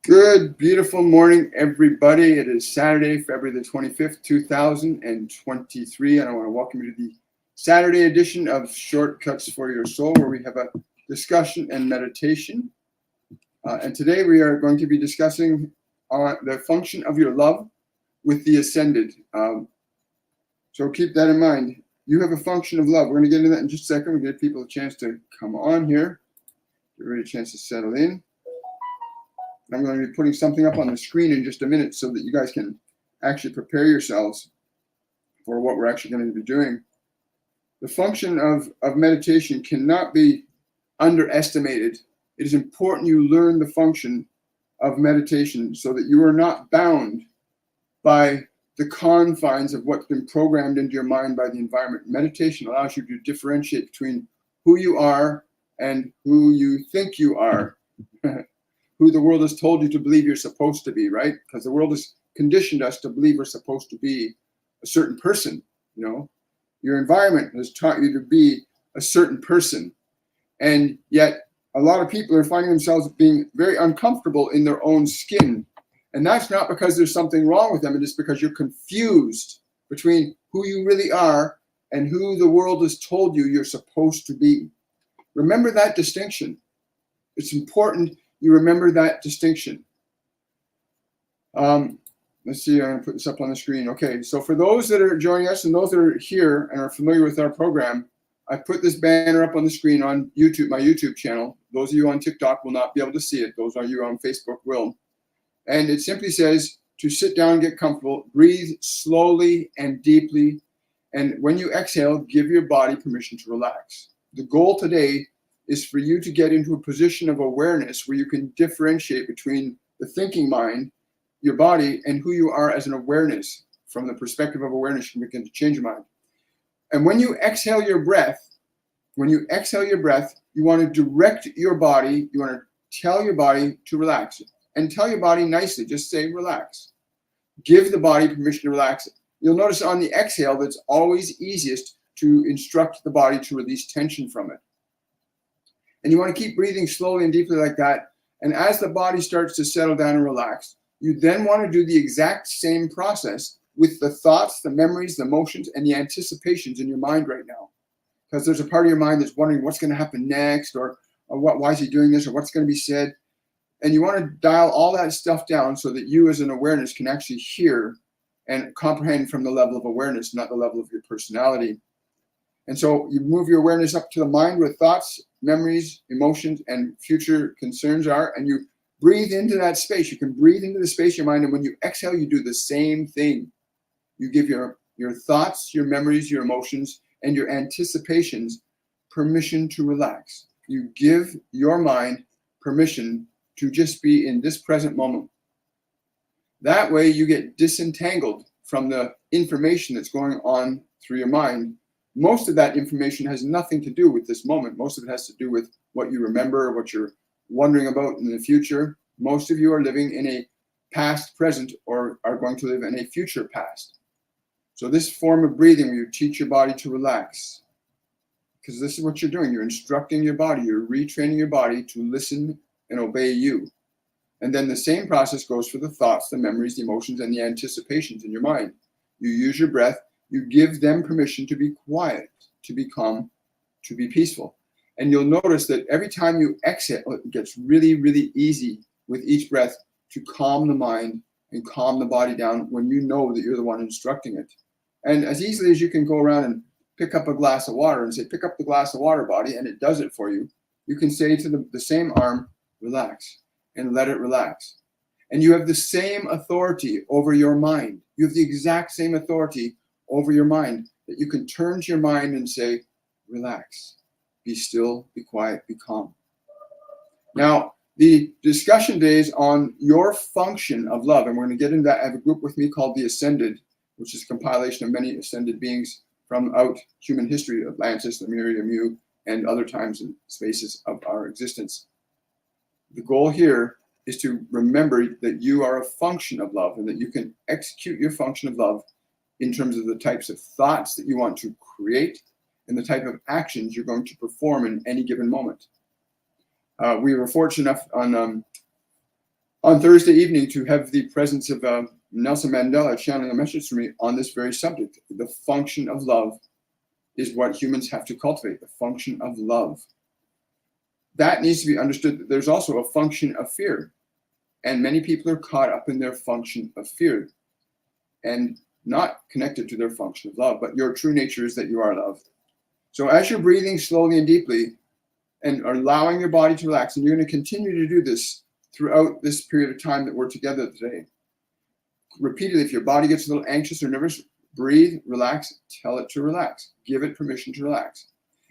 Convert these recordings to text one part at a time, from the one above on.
Good, beautiful morning, everybody. It is Saturday, February the 25th, 2023, and I want to welcome you to the Saturday edition of Shortcuts for Your Soul, where we have a discussion and meditation. And today we are going to be discussing the function of your love with the Ascended. So keep that in mind. You have a function of love. We're going to get into that in just a second. We'll give people a chance to come on here, give everybody a chance to settle in. I'm going to be putting something up on the screen in just a minute so that you guys can actually prepare yourselves for what we're actually going to be doing. The function of meditation cannot be underestimated. It is important you learn the function of meditation so that you are not bound by the confines of what's been programmed into your mind by the environment. Meditation allows you to differentiate between who you are and who you think you are. Who the world has told you to believe you're supposed to be, right? Because the world has conditioned us to believe we're supposed to be a certain person, you know? Your environment has taught you to be a certain person. And yet a lot of people are finding themselves being very uncomfortable in their own skin. And that's not because there's something wrong with them. It is because you're confused between who you really are and who the world has told you you're supposed to be. Remember that distinction. It's important you remember that distinction. Let's see, I'm going to put this up on the screen. Okay, so for those that are joining us and those that are here and are familiar with our program, I put this banner up on the screen on YouTube, my YouTube channel. Those of you on TikTok will not be able to see it. Those of you on Facebook will. And it simply says to sit down and get comfortable, breathe slowly and deeply, and when you exhale, give your body permission to relax. The goal today is for you to get into a position of awareness where you can differentiate between the thinking mind, your body, and who you are as an awareness. From the perspective of awareness, you can begin to change your mind. And when you exhale your breath, you want to direct your body, you want to tell your body to relax. And tell your body nicely, just say relax. Give the body permission to relax. You'll notice on the exhale that's always easiest to instruct the body to release tension from it. And you want to keep breathing slowly and deeply like that. And as the body starts to settle down and relax, you then want to do the exact same process with the thoughts, the memories, the emotions, and the anticipations in your mind right now. Because there's a part of your mind that's wondering what's going to happen next, or why is he doing this, or what's going to be said. And you want to dial all that stuff down so that you as an awareness can actually hear and comprehend from the level of awareness, not the level of your personality. And so you move your awareness up to the mind where thoughts, memories, emotions, and future concerns are, and you breathe into that space. You can breathe into the space of your mind, and when you exhale, you do the same thing. You give your thoughts, your memories, your emotions, and your anticipations permission to relax. You give your mind permission to just be in this present moment. That way you get disentangled from the information that's going on through your mind. Most of that information has nothing to do with this moment. Most of it has to do with what you remember, what you're wondering about in the future. Most of you are living in a past present or are going to live in a future past. So this form of breathing where you teach your body to relax, because this is what you're doing. You're instructing your body. You're retraining your body to listen and obey you. And then the same process goes for the thoughts, the memories, the emotions, and the anticipations in your mind. You use your breath. You give them permission to be quiet, to be calm, to be peaceful. And you'll notice that every time you exhale, it gets really, really easy with each breath to calm the mind and calm the body down when you know that you're the one instructing it. And as easily as you can go around and pick up a glass of water and say, pick up the glass of water, body, and it does it for you, you can say to the same arm, relax, and let it relax. And you have the same authority over your mind. You have the exact same authority over your mind, that you can turn to your mind and say, relax, be still, be quiet, be calm. Now, the discussion today is on your function of love, and we're going to get into that. I have a group with me called The Ascended, which is a compilation of many ascended beings from out human history, Atlantis, Lemuria, Mu, and other times and spaces of our existence. The goal here is to remember that you are a function of love and that you can execute your function of love in terms of the types of thoughts that you want to create and the type of actions you're going to perform in any given moment. We were fortunate enough on on Thursday evening to have the presence of Nelson Mandela channeling a message for me on this very subject. The function of love is what humans have to cultivate, the function of love. That needs to be understood. That there's also a function of fear. And many people are caught up in their function of fear and not connected to their function of love. But your true nature is that you are love. So as you're breathing slowly and deeply and allowing your body to relax, and you're going to continue to do this throughout this period of time that we're together today. Repeatedly, if your body gets a little anxious or nervous, breathe, relax, tell it to relax. Give it permission to relax.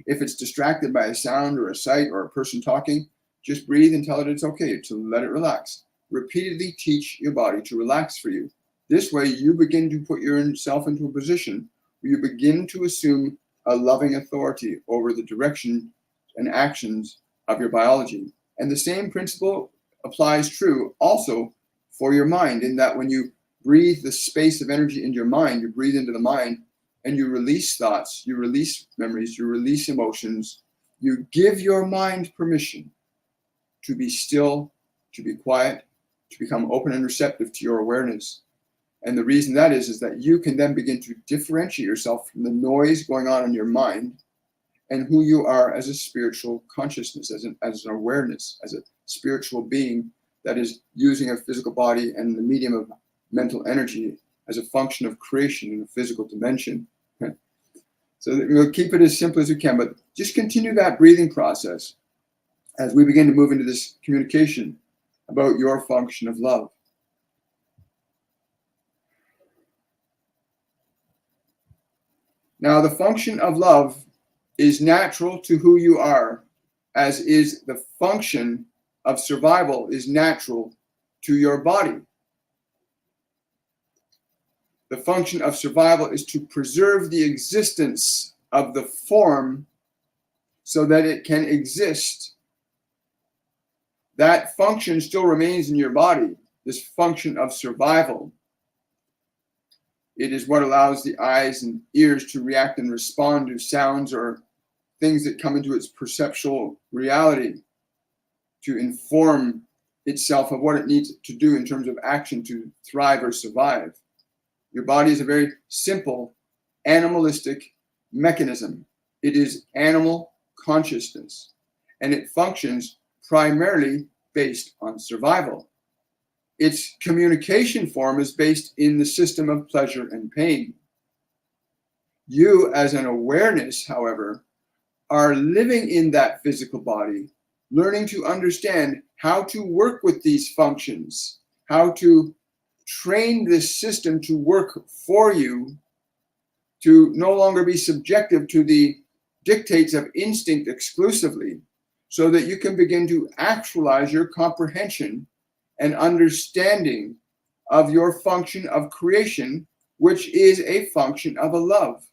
If it's distracted by a sound or a sight or a person talking, just breathe and tell it it's okay to let it relax. Repeatedly teach your body to relax for you. This way, you begin to put yourself into a position where you begin to assume a loving authority over the direction and actions of your biology. And the same principle applies true also for your mind, in that when you breathe the space of energy into your mind, you breathe into the mind and you release thoughts, you release memories, you release emotions, you give your mind permission to be still, to be quiet, to become open and receptive to your awareness. And the reason that is that you can then begin to differentiate yourself from the noise going on in your mind and who you are as a spiritual consciousness, as an awareness, as a spiritual being that is using a physical body and the medium of mental energy as a function of creation in a physical dimension. So we'll keep it as simple as we can, but just continue that breathing process as we begin to move into this communication about your function of love. Now, the function of love is natural to who you are, as is the function of survival is natural to your body. The function of survival is to preserve the existence of the form so that it can exist. That function still remains in your body, this function of survival. It is what allows the eyes and ears to react and respond to sounds or things that come into its perceptual reality, to inform itself of what it needs to do in terms of action to thrive or survive. Your body is a very simple, animalistic mechanism. It is animal consciousness, and it functions primarily based on survival. Its communication form is based in the system of pleasure and pain. You, as an awareness, however, are living in that physical body, learning to understand how to work with these functions, how to train this system to work for you, to no longer be subjective to the dictates of instinct exclusively, so that you can begin to actualize your comprehension and understanding of your function of creation, which is a function of a love.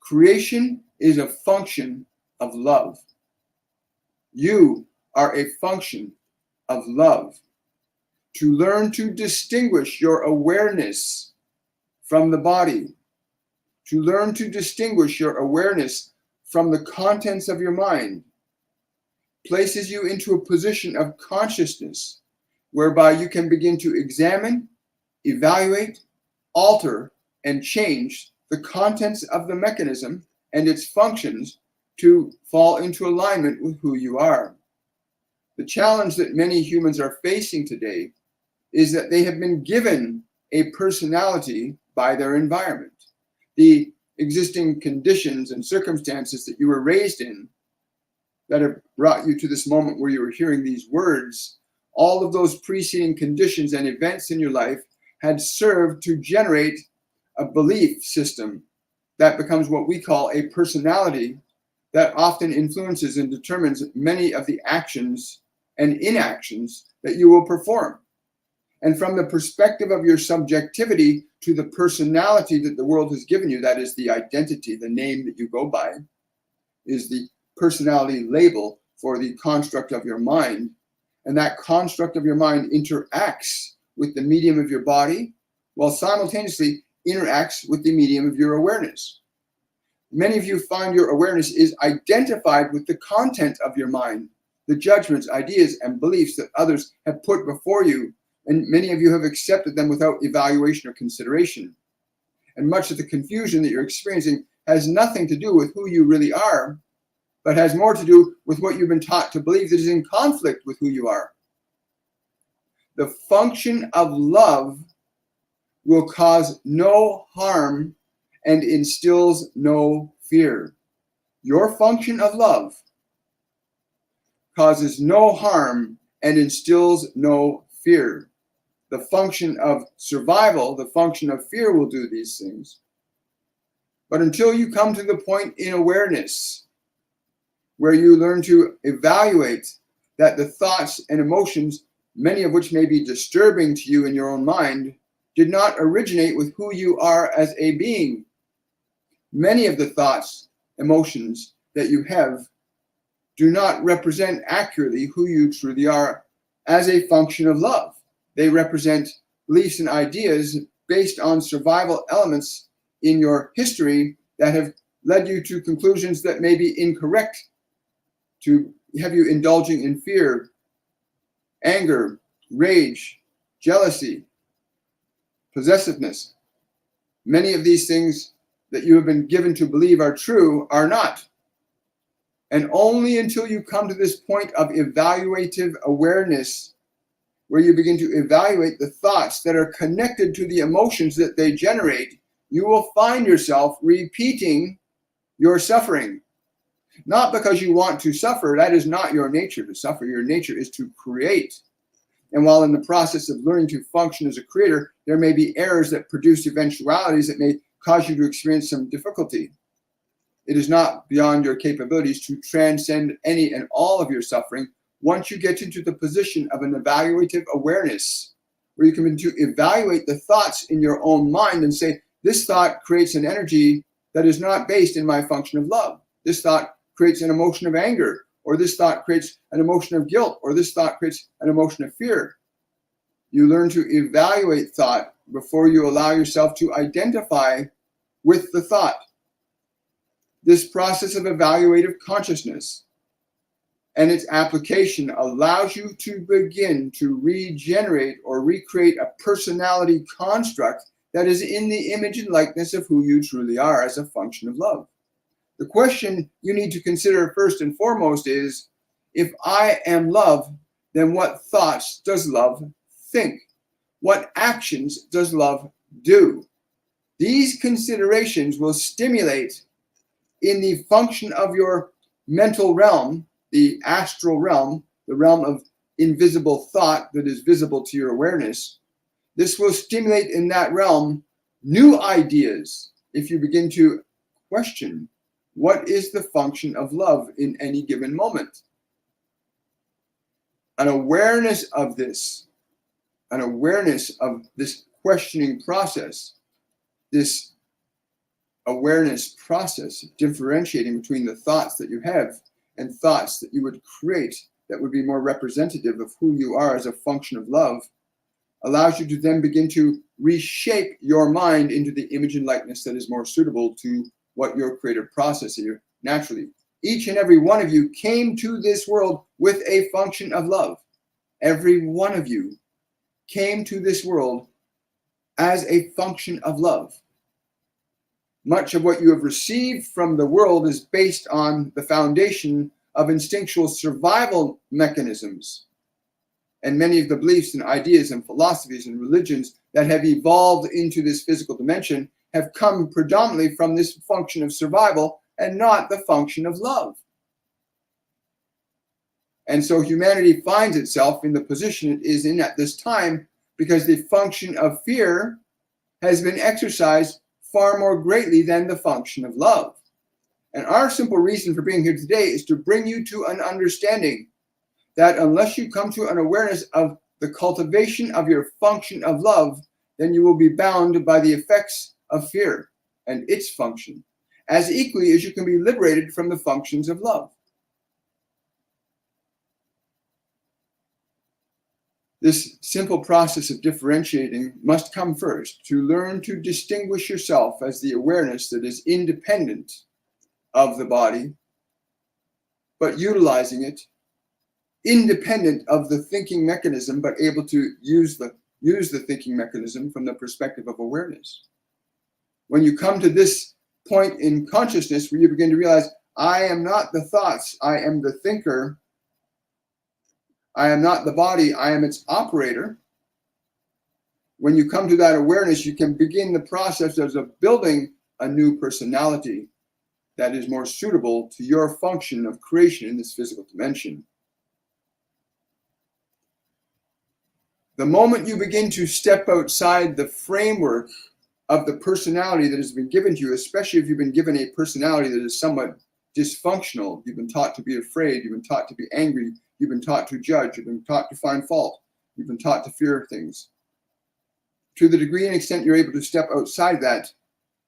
Creation is a function of love. You are a function of love. To learn to distinguish your awareness from the body, to learn to distinguish your awareness from the contents of your mind, places you into a position of consciousness whereby you can begin to examine, evaluate, alter, and change the contents of the mechanism and its functions to fall into alignment with who you are. The challenge that many humans are facing today is that they have been given a personality by their environment. The existing conditions and circumstances that you were raised in that have brought you to this moment where you were hearing these words, all of those preceding conditions and events in your life had served to generate a belief system that becomes what we call a personality that often influences and determines many of the actions and inactions that you will perform. And from the perspective of your subjectivity to the personality that the world has given you, that is the identity, the name that you go by, is the personality label for the construct of your mind. And that construct of your mind interacts with the medium of your body, while simultaneously interacts with the medium of your awareness. Many of you find your awareness is identified with the content of your mind, the judgments, ideas, and beliefs that others have put before you, and many of you have accepted them without evaluation or consideration. And much of the confusion that you're experiencing has nothing to do with who you really are, but has more to do with what you've been taught to believe that is in conflict with who you are. The function of love will cause no harm and instills no fear. Your function of love causes no harm and instills no fear. The function of survival, the function of fear will do these things. But until you come to the point in awareness where you learn to evaluate that the thoughts and emotions, many of which may be disturbing to you in your own mind, did not originate with who you are as a being. Many of the thoughts, emotions that you have do not represent accurately who you truly are as a function of love. They represent beliefs and ideas based on survival elements in your history that have led you to conclusions that may be incorrect, to have you indulging in fear, anger, rage, jealousy, possessiveness. Many of these things that you have been given to believe are true are not. And only until you come to this point of evaluative awareness, where you begin to evaluate the thoughts that are connected to the emotions that they generate, you will find yourself repeating your suffering. Not because you want to suffer, that is not your nature to suffer. Your nature is to create. And while in the process of learning to function as a creator, there may be errors that produce eventualities that may cause you to experience some difficulty. It is not beyond your capabilities to transcend any and all of your suffering once you get into the position of an evaluative awareness, where you can begin to evaluate the thoughts in your own mind and say, this thought creates an energy that is not based in my function of love. This thought creates an emotion of anger, or this thought creates an emotion of guilt, or this thought creates an emotion of fear. You learn to evaluate thought before you allow yourself to identify with the thought. This process of evaluative consciousness and its application allows you to begin to regenerate or recreate a personality construct that is in the image and likeness of who you truly are as a function of love. The question you need to consider first and foremost is, if I am love, then what thoughts does love think? What actions does love do? These considerations will stimulate in the function of your mental realm, the astral realm, the realm of invisible thought that is visible to your awareness. This will stimulate in that realm new ideas if you begin to question what is the function of love in any given moment. An awareness of this, an awareness of this questioning process, this awareness process differentiating between the thoughts that you have and thoughts that you would create that would be more representative of who you are as a function of love, allows you to then begin to reshape your mind into the image and likeness that is more suitable to what your creative process is naturally. Each and every one of you came to this world with a function of love. Every one of you came to this world as a function of love. Much of what you have received from the world is based on the foundation of instinctual survival mechanisms. And many of the beliefs and ideas and philosophies and religions that have evolved into this physical dimension have come predominantly from this function of survival and not the function of love. And so humanity finds itself in the position it is in at this time because the function of fear has been exercised far more greatly than the function of love. And our simple reason for being here today is to bring you to an understanding that unless you come to an awareness of the cultivation of your function of love, then you will be bound by the effects of fear and its function, as equally as you can be liberated from the functions of love. This simple process of differentiating must come first, to learn to distinguish yourself as the awareness that is independent of the body, but utilizing it independent of the thinking mechanism, but able to use the thinking mechanism from the perspective of awareness. When you come to this point in consciousness where you begin to realize, I am not the thoughts, I am the thinker, I am not the body, I am its operator. When you come to that awareness, you can begin the process of building a new personality that is more suitable to your function of creation in this physical dimension. The moment you begin to step outside the framework of the personality that has been given to you, especially if you've been given a personality that is somewhat dysfunctional, you've been taught to be afraid, you've been taught to be angry, you've been taught to judge, you've been taught to find fault, you've been taught to fear things. To the degree and extent you're able to step outside that,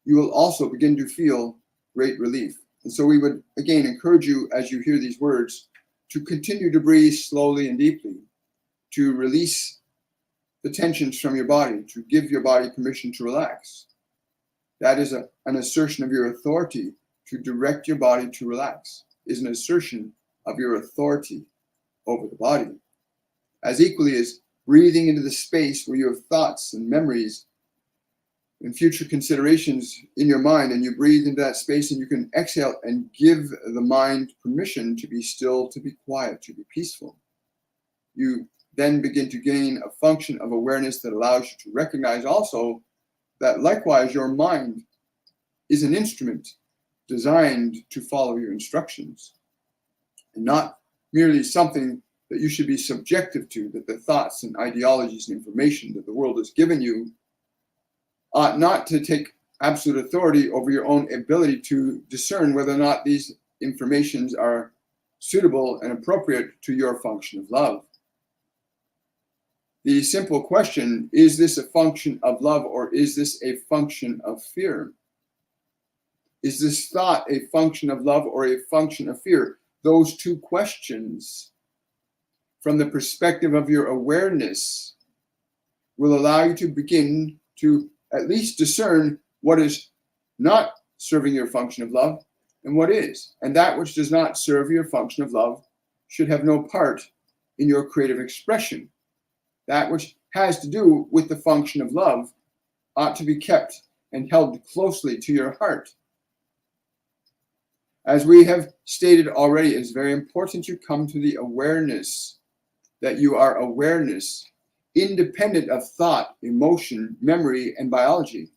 you will also begin to feel great relief. And so we would, again, encourage you as you hear these words to continue to breathe slowly and deeply, to release the tensions from your body, to give your body permission to relax. That is an assertion of your authority. To direct your body to relax is an assertion of your authority over the body. As equally as breathing into the space where you have thoughts and memories and future considerations in your mind, and you breathe into that space and you can exhale and give the mind permission to be still, to be quiet, to be peaceful. You then begin to gain a function of awareness that allows you to recognize also that likewise your mind is an instrument designed to follow your instructions, and not merely something that you should be subjective to, that the thoughts and ideologies and information that the world has given you ought not to take absolute authority over your own ability to discern whether or not these informations are suitable and appropriate to your function of love. The simple question, is this a function of love or is this a function of fear? Is this thought a function of love or a function of fear? Those two questions, from the perspective of your awareness, will allow you to begin to at least discern what is not serving your function of love and what is. And that which does not serve your function of love should have no part in your creative expression. That which has to do with the function of love ought to be kept and held closely to your heart. As we have stated already, it is very important you come to the awareness that you are awareness, independent of thought, emotion, memory, and biology.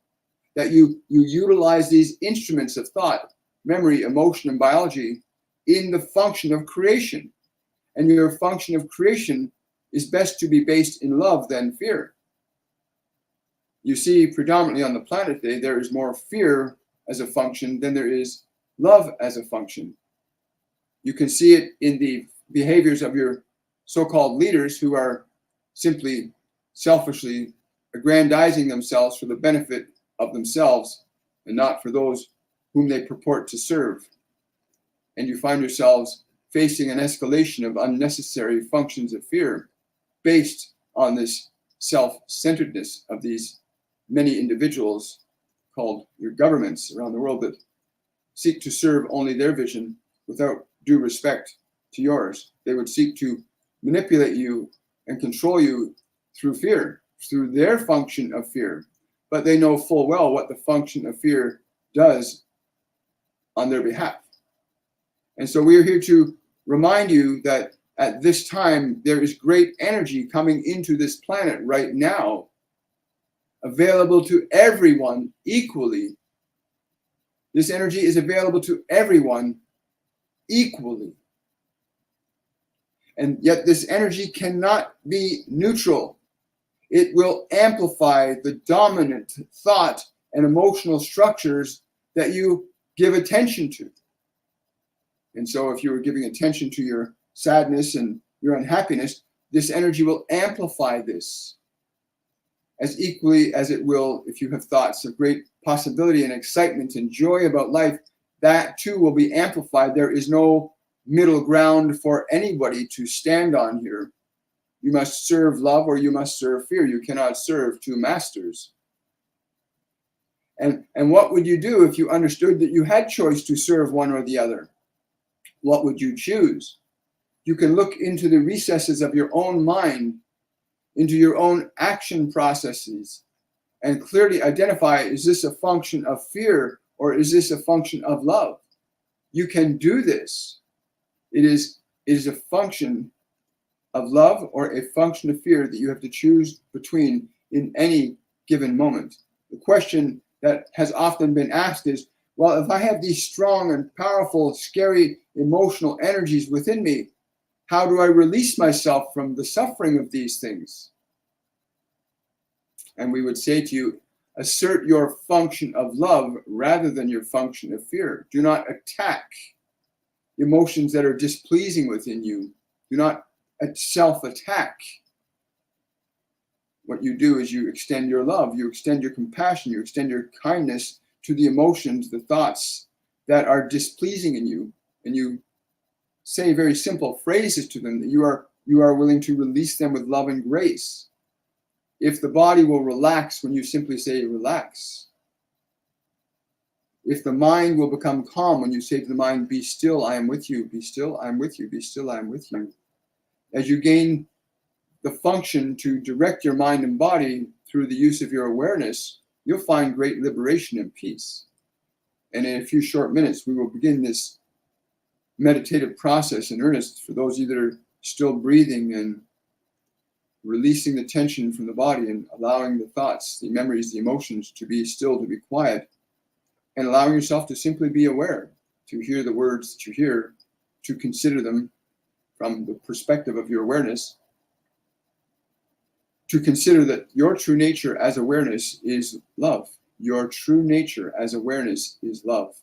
That you utilize these instruments of thought, memory, emotion, and biology in the function of creation. And your function of creation is best to be based in love than fear. You see, predominantly on the planet today, there is more fear as a function than there is love as a function. You can see it in the behaviors of your so-called leaders who are simply selfishly aggrandizing themselves for the benefit of themselves and not for those whom they purport to serve. And you find yourselves facing an escalation of unnecessary functions of fear based on this self-centeredness of these many individuals called your governments around the world that seek to serve only their vision without due respect to yours. They would seek to manipulate you and control you through fear, through their function of fear. But they know full well what the function of fear does on their behalf. And so we are here to remind you that at this time, there is great energy coming into this planet right now, available to everyone equally. This energy is available to everyone equally. And yet this energy cannot be neutral. It will amplify the dominant thought and emotional structures that you give attention to. And so if you were giving attention to your sadness and your unhappiness, this energy will amplify this as equally as it will if you have thoughts of great possibility and excitement and joy about life. That too will be amplified. There is no middle ground for anybody to stand on here. You must serve love or you must serve fear. You cannot serve two masters. And what would you do if you understood that you had choice to serve one or the other? What would you choose? You can look into the recesses of your own mind, into your own action processes, and clearly identify, is this a function of fear or is this a function of love? You can do this. It is a function of love or a function of fear that you have to choose between in any given moment. The question that has often been asked is, well, if I have these strong and powerful, scary emotional energies within me, how do I release myself from the suffering of these things? And we would say to you, assert your function of love rather than your function of fear. Do not attack emotions that are displeasing within you. Do not self-attack. What you do is you extend your love, you extend your compassion, you extend your kindness to the emotions, the thoughts that are displeasing in you, and you say very simple phrases to them that you are willing to release them with love and grace. If the body will relax when you simply say relax. If the mind will become calm when you say to the mind, be still, I am with you, be still, I am with you, be still, I am with you. As you gain the function to direct your mind and body through the use of your awareness, you'll find great liberation and peace. And in a few short minutes, we will begin this meditative process in earnest for those of you that are still breathing and releasing the tension from the body and allowing the thoughts, the memories, the emotions to be still, to be quiet, and allowing yourself to simply be aware, to hear the words that you hear, to consider them from the perspective of your awareness, to consider that your true nature as awareness is love. Your true nature as awareness is love.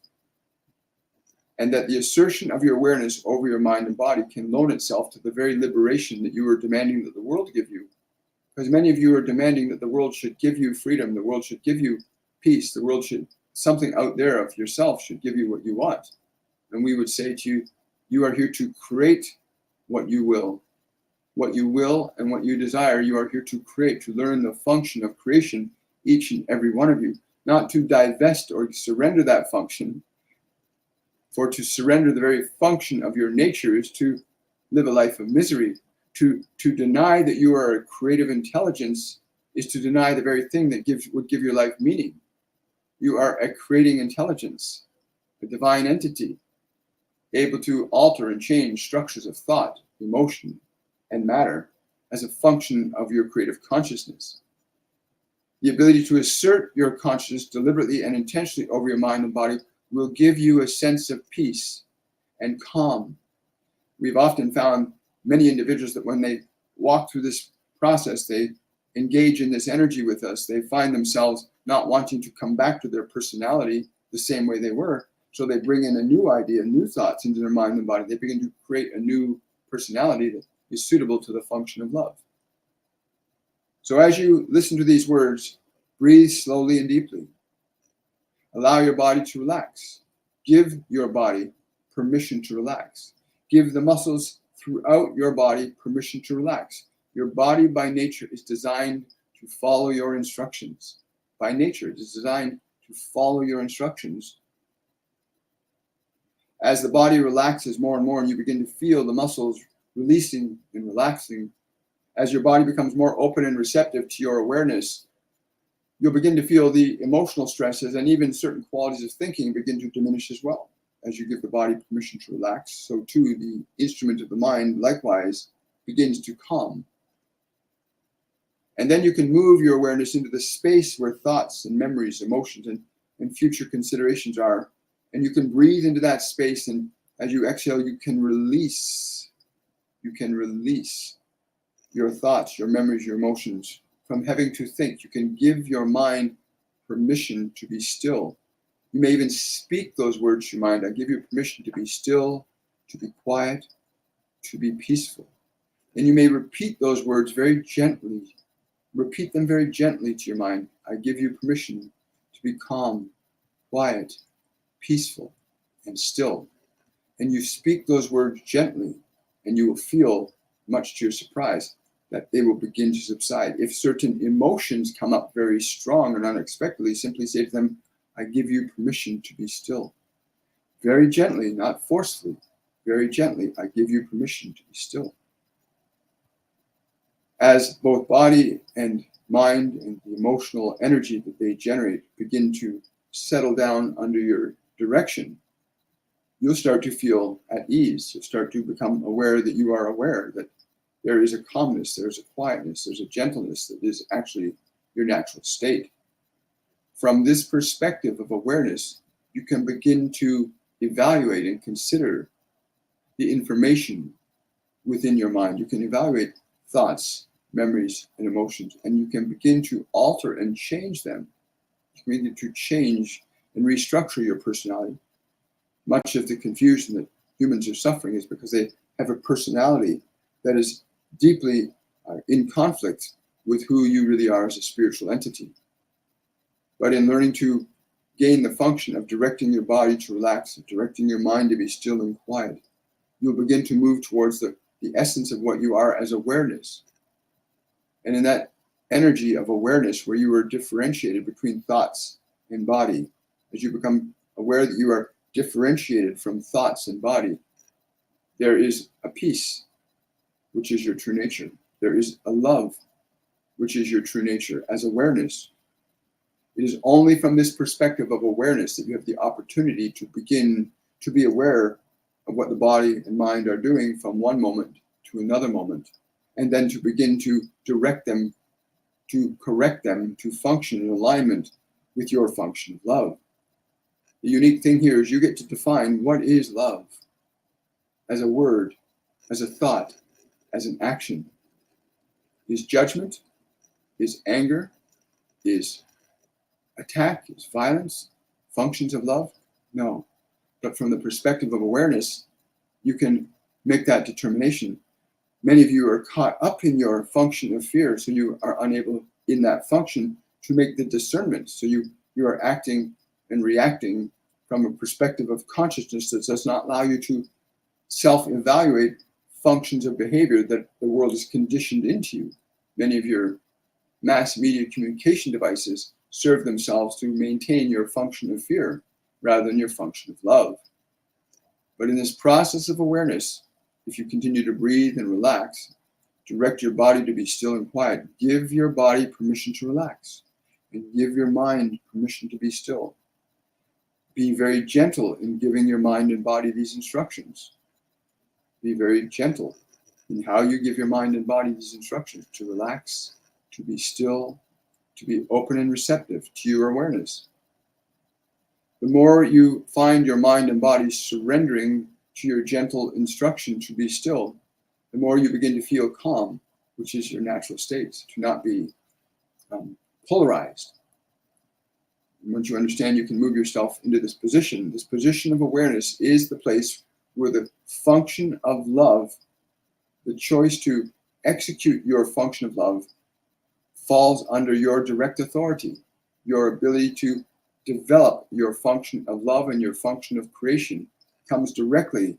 And that the assertion of your awareness over your mind and body can loan itself to the very liberation that you are demanding that the world give you. Because many of you are demanding that the world should give you freedom, the world should give you peace, the world should, something out there of yourself should give you what you want. And we would say to you, you are here to create what you will. What you will and what you desire, you are here to create, to learn the function of creation, each and every one of you. Not to divest or surrender that function. For to surrender the very function of your nature is to live a life of misery. To deny that you are a creative intelligence is to deny the very thing that would give your life meaning. You are a creating intelligence, a divine entity, able to alter and change structures of thought, emotion, and matter as a function of your creative consciousness. The ability to assert your consciousness deliberately and intentionally over your mind and body will give you a sense of peace and calm. We've often found many individuals that when they walk through this process, they engage in this energy with us, they find themselves not wanting to come back to their personality the same way they were. So they bring in a new idea, new thoughts into their mind and body. They begin to create a new personality that is suitable to the function of love. So as you listen to these words, breathe slowly and deeply. Allow your body to relax. Give your body permission to relax. Give the muscles throughout your body permission to relax. Your body by nature is designed to follow your instructions. By nature, it is designed to follow your instructions. As the body relaxes more and more and you begin to feel the muscles releasing and relaxing, as your body becomes more open and receptive to your awareness, you'll begin to feel the emotional stresses and even certain qualities of thinking begin to diminish as well. As you give the body permission to relax, so too the instrument of the mind likewise begins to calm. And then you can move your awareness into the space where thoughts and memories, emotions, and future considerations are. And you can breathe into that space, and as you exhale, you can release. You can release your thoughts, your memories, your emotions from having to think. You can give your mind permission to be still. You may even speak those words to your mind. I give you permission to be still, to be quiet, to be peaceful. And you may repeat those words very gently. Repeat them very gently to your mind. I give you permission to be calm, quiet, peaceful, and still. And you speak those words gently, and you will feel, much to your surprise, that they will begin to subside. If certain emotions come up very strong and unexpectedly, simply say to them, I give you permission to be still. Very gently, not forcefully, very gently, I give you permission to be still. As both body and mind and the emotional energy that they generate begin to settle down under your direction, you'll start to feel at ease. You'll start to become aware that you are aware that there is a calmness, there's a quietness, there's a gentleness that is actually your natural state. From this perspective of awareness, you can begin to evaluate and consider the information within your mind. You can evaluate thoughts, memories, and emotions, and you can begin to alter and change them. You can begin to change and restructure your personality. Much of the confusion that humans are suffering is because they have a personality that is deeply in conflict with who you really are as a spiritual entity. But in learning to gain the function of directing your body to relax, of directing your mind to be still and quiet, you'll begin to move towards the essence of what you are as awareness. And in that energy of awareness where you are differentiated between thoughts and body, as you become aware that you are differentiated from thoughts and body, there is a peace, which is your true nature. There is a love, which is your true nature as awareness. It is only from this perspective of awareness that you have the opportunity to begin to be aware of what the body and mind are doing from one moment to another moment, and then to begin to direct them, to correct them, to function in alignment with your function of love. The unique thing here is you get to define what is love as a word, as a thought, as an action. Is judgment, is anger, is attack, is violence functions of love? No. But from the perspective of awareness, you can make that determination. Many of you are caught up in your function of fear, so you are unable in that function to make the discernment. So you are acting and reacting from a perspective of consciousness that does not allow you to self-evaluate functions of behavior that the world is conditioned into you. Many of your mass media communication devices serve themselves to maintain your function of fear rather than your function of love. But in this process of awareness, if you continue to breathe and relax, direct your body to be still and quiet, give your body permission to relax, and give your mind permission to be still. Be very gentle in giving your mind and body these instructions. Be very gentle in how you give your mind and body these instructions to relax, to be still, to be open and receptive to your awareness. The more you find your mind and body surrendering to your gentle instruction to be still, the more you begin to feel calm, which is your natural state, to not be polarized. And once you understand, you can move yourself into this position. This position of awareness is the place where the function of love, the choice to execute your function of love, falls under your direct authority. Your ability to develop your function of love and your function of creation comes directly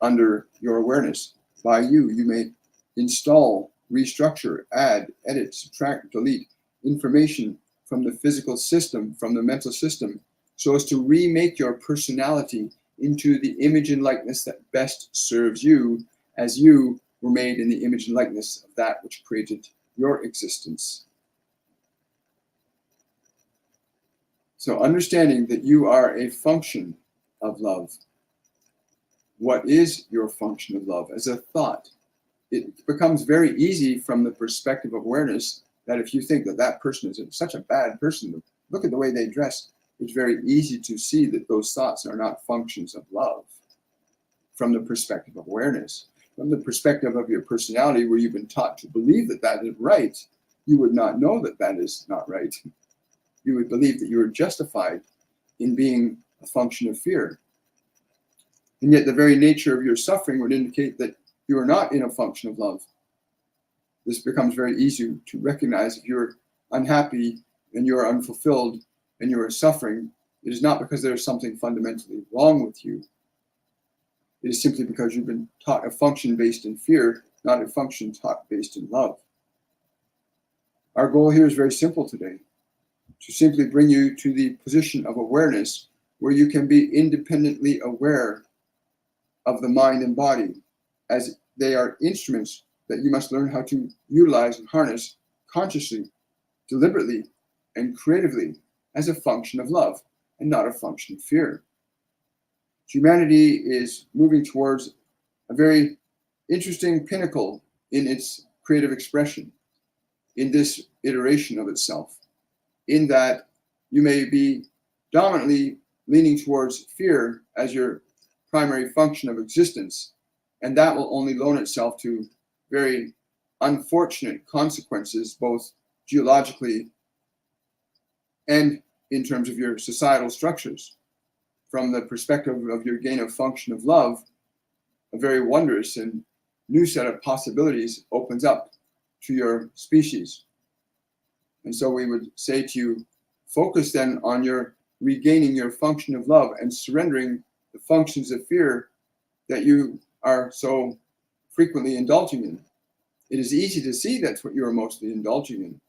under your awareness. By you may install, restructure, add, edit, subtract, delete information from the physical system, from the mental system, so as to remake your personality into the image and likeness that best serves you, as you were made in the image and likeness of that which created your existence. So understanding that you are a function of love. What is your function of love as a thought? It becomes very easy from the perspective of awareness that if you think that that person is such a bad person, look at the way they dress, it's very easy to see that those thoughts are not functions of love from the perspective of awareness. From the perspective of your personality, where you've been taught to believe that that is right, you would not know that that is not right. You would believe that you are justified in being a function of fear. And yet the very nature of your suffering would indicate that you are not in a function of love. This becomes very easy to recognize. If you're unhappy and you're unfulfilled and you are suffering, it is not because there is something fundamentally wrong with you. It is simply because you've been taught a function based in fear, not a function taught based in love. Our goal here is very simple today, to simply bring you to the position of awareness where you can be independently aware of the mind and body, as they are instruments that you must learn how to utilize and harness consciously, deliberately, and creatively as a function of love and not a function of fear. Humanity is moving towards a very interesting pinnacle in its creative expression, in this iteration of itself, in that you may be dominantly leaning towards fear as your primary function of existence, and that will only loan itself to very unfortunate consequences, both geologically and in terms of your societal structures. From the perspective of your gain of function of love, a very wondrous and new set of possibilities opens up to your species. And so we would say to you, focus then on your regaining your function of love and surrendering the functions of fear that you are so frequently indulging in. It is easy to see that's what you are mostly indulging in.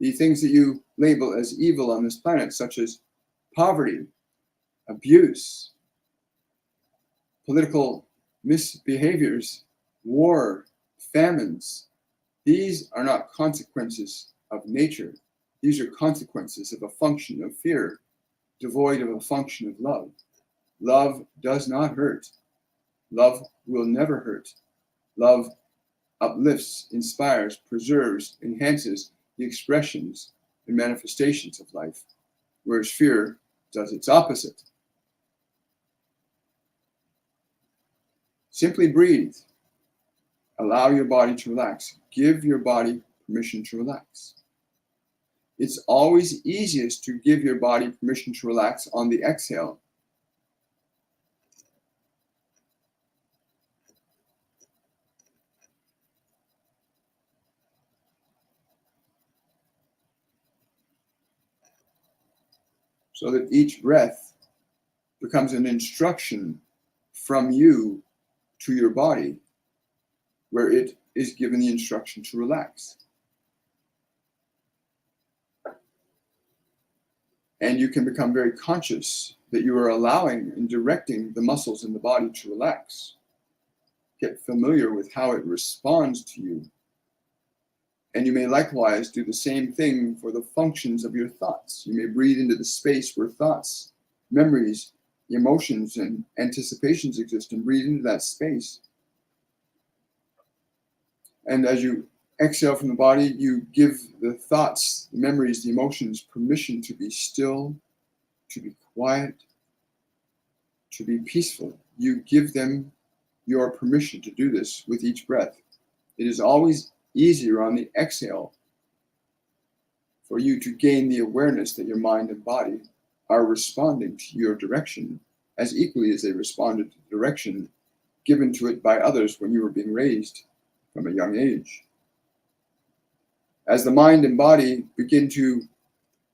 The things that you label as evil on this planet, such as poverty, abuse, political misbehaviors, war, famines, these are not consequences of nature. These are consequences of a function of fear, devoid of a function of love. Love does not hurt. Love will never hurt. Love uplifts, inspires, preserves, enhances the expressions and manifestations of life, whereas fear does its opposite. Simply breathe. Allow your body to relax. Give your body permission to relax. It's always easiest to give your body permission to relax on the exhale. So that each breath becomes an instruction from you to your body, where it is given the instruction to relax. And you can become very conscious that you are allowing and directing the muscles in the body to relax. Get familiar with how it responds to you. And you may likewise do the same thing for the functions of your thoughts. You may breathe into the space where thoughts, memories, emotions, and anticipations exist, and breathe into that space. And as you exhale from the body, you give the thoughts, the memories, the emotions permission to be still, to be quiet, to be peaceful. You give them your permission to do this with each breath. It is always easier on the exhale for you to gain the awareness that your mind and body are responding to your direction as equally as they responded to the direction given to it by others when you were being raised from a young age. As the mind and body begin to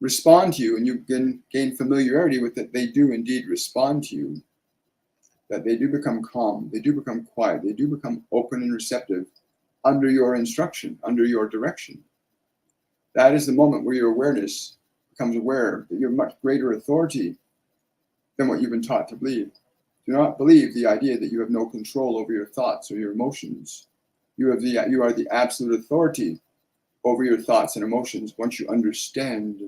respond to you and you gain familiarity with it, they do indeed respond to you, that they do become calm, they do become quiet, they do become open and receptive under your instruction, under your direction. That is the moment where your awareness becomes aware that you have much greater authority than what you've been taught to believe. Do not believe the idea that you have no control over your thoughts or your emotions. You are the absolute authority over your thoughts and emotions once you understand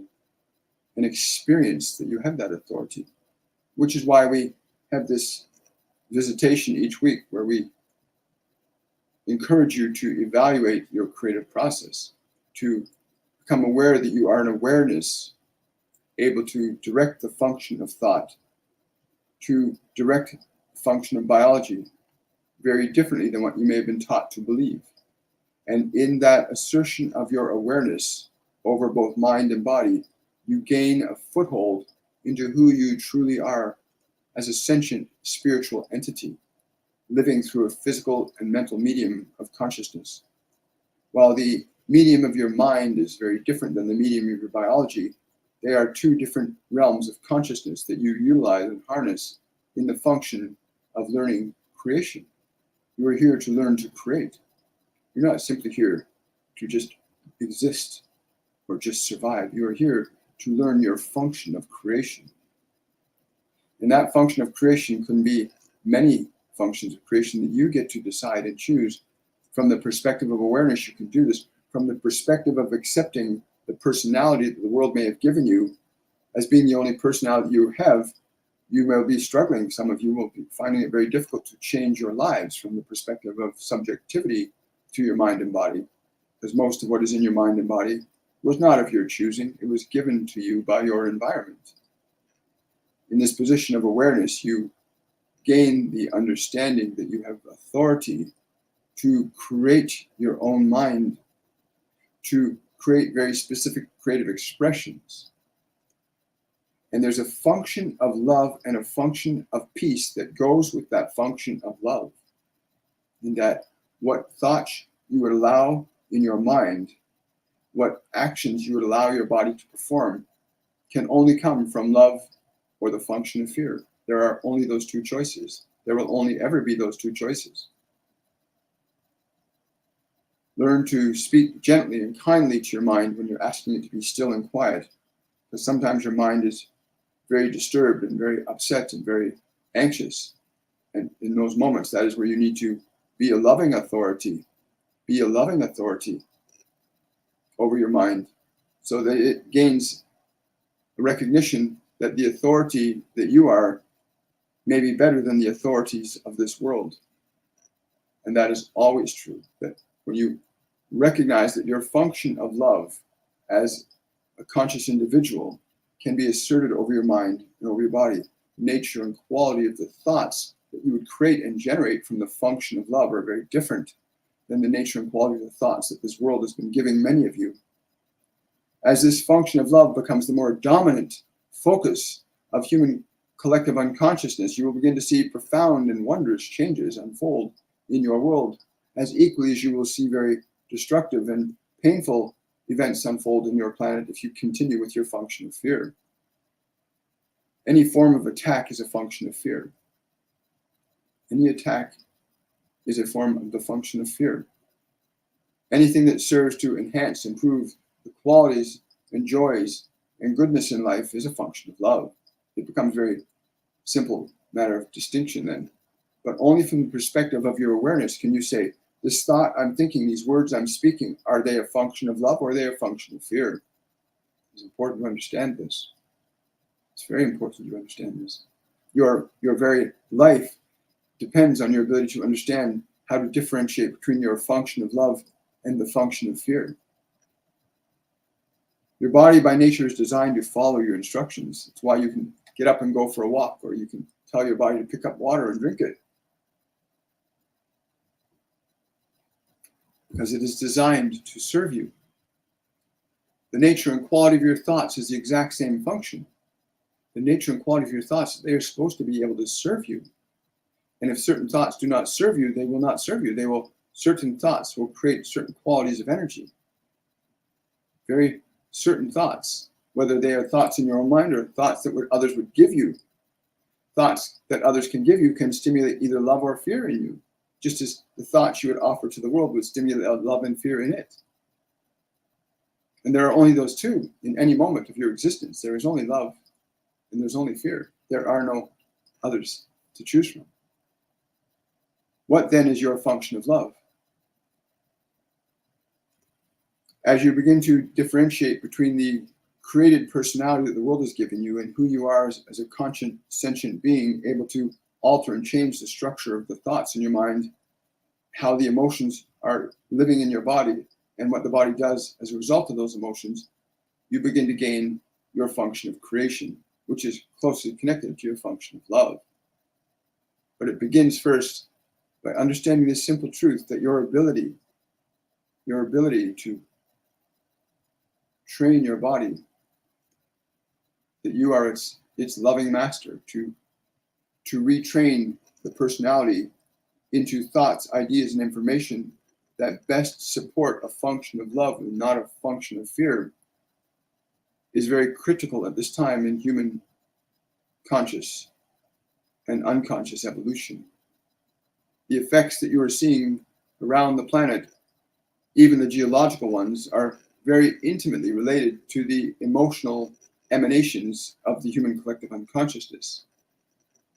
and experience that you have that authority, which is why we have this visitation each week where we encourage you to evaluate your creative process, to become aware that you are an awareness able to direct the function of thought, to direct the function of biology very differently than what you may have been taught to believe. And in that assertion of your awareness over both mind and body, you gain a foothold into who you truly are as a sentient spiritual entity, living through a physical and mental medium of consciousness. While the medium of your mind is very different than the medium of your biology, they are two different realms of consciousness that you utilize and harness in the function of learning creation. You are here to learn to create. You're not simply here to just exist or just survive. You are here to learn your function of creation. And that function of creation can be many functions of creation that you get to decide and choose. From the perspective of awareness, you can do this. From the perspective of accepting the personality that the world may have given you as being the only personality you have, you will be struggling. Some of you will be finding it very difficult to change your lives from the perspective of subjectivity to your mind and body, because most of what is in your mind and body was not of your choosing. It was given to you by your environment. In this position of awareness, you gain the understanding that you have authority to create your own mind, to create very specific creative expressions. And there's a function of love and a function of peace that goes with that function of love. In that what thoughts you would allow in your mind, what actions you would allow your body to perform, can only come from love or the function of fear. There are only those two choices. There will only ever be those two choices. Learn to speak gently and kindly to your mind when you're asking it to be still and quiet, because sometimes your mind is very disturbed and very upset and very anxious. And in those moments, that is where you need to be a loving authority. Be a loving authority over your mind so that it gains a recognition that the authority that you are may be better than the authorities of this world. And that is always true. That when you recognize that your function of love as a conscious individual can be asserted over your mind and over your body, nature and quality of the thoughts that you would create and generate from the function of love are very different than the nature and quality of the thoughts that this world has been giving many of you. As this function of love becomes the more dominant focus of human collective unconsciousness, you will begin to see profound and wondrous changes unfold in your world, as equally as you will see very destructive and painful events unfold in your planet if you continue with your function of fear. Any form of attack is a function of fear. Any attack is a form of the function of fear. Anything that serves to enhance, improve the qualities and joys and goodness in life is a function of love. It becomes very simple matter of distinction then. But only from the perspective of your awareness can you say, this thought I'm thinking, these words I'm speaking, are they a function of love or are they a function of fear? It's important to understand this. It's very important to understand this. Your very life depends on your ability to understand how to differentiate between your function of love and the function of fear. Your body by nature is designed to follow your instructions. It's why you can get up and go for a walk, or you can tell your body to pick up water and drink it. Because it is designed to serve you. The nature and quality of your thoughts is the exact same function. The nature and quality of your thoughts, they are supposed to be able to serve you. And if certain thoughts do not serve you, they will not serve you. Certain thoughts will create certain qualities of energy. Very certain thoughts, whether they are thoughts in your own mind or thoughts that others would give you. Thoughts that others can give you can stimulate either love or fear in you, just as the thoughts you would offer to the world would stimulate love and fear in it. And there are only those two in any moment of your existence. There is only love and there's only fear. There are no others to choose from. What then is your function of love? As you begin to differentiate between the created personality that the world has given you and who you are as a conscious, sentient being, able to alter and change the structure of the thoughts in your mind, how the emotions are living in your body, and what the body does as a result of those emotions, you begin to gain your function of creation, which is closely connected to your function of love. But it begins first by understanding this simple truth that your ability to train your body, that you are its loving master, to retrain the personality into thoughts, ideas, and information that best support a function of love and not a function of fear, is very critical at this time in human conscious and unconscious evolution. The effects that you are seeing around the planet, even the geological ones, are very intimately related to the emotional emanations of the human collective unconsciousness.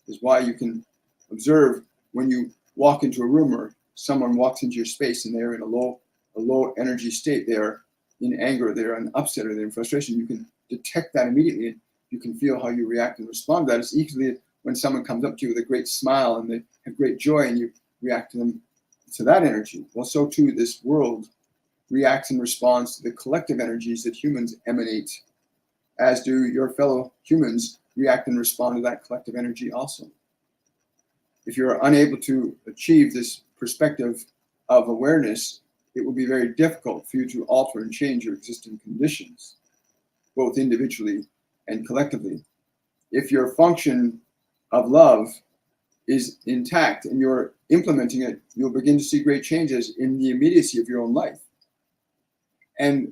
This is why you can observe when you walk into a room or someone walks into your space and they're in a low energy state, they are in anger, they're in upset, or they're in frustration, you can detect that immediately, and you can feel how you react and respond to that. It's equally when someone comes up to you with a great smile and they have great joy and you react to them, to that energy. Well, so too this world reacts and responds to the collective energies that humans emanate, as do your fellow humans react and respond to that collective energy also. If you're unable to achieve this perspective of awareness, it will be very difficult for you to alter and change your existing conditions, both individually and collectively. If your function of love is intact and you're implementing it, you'll begin to see great changes in the immediacy of your own life. And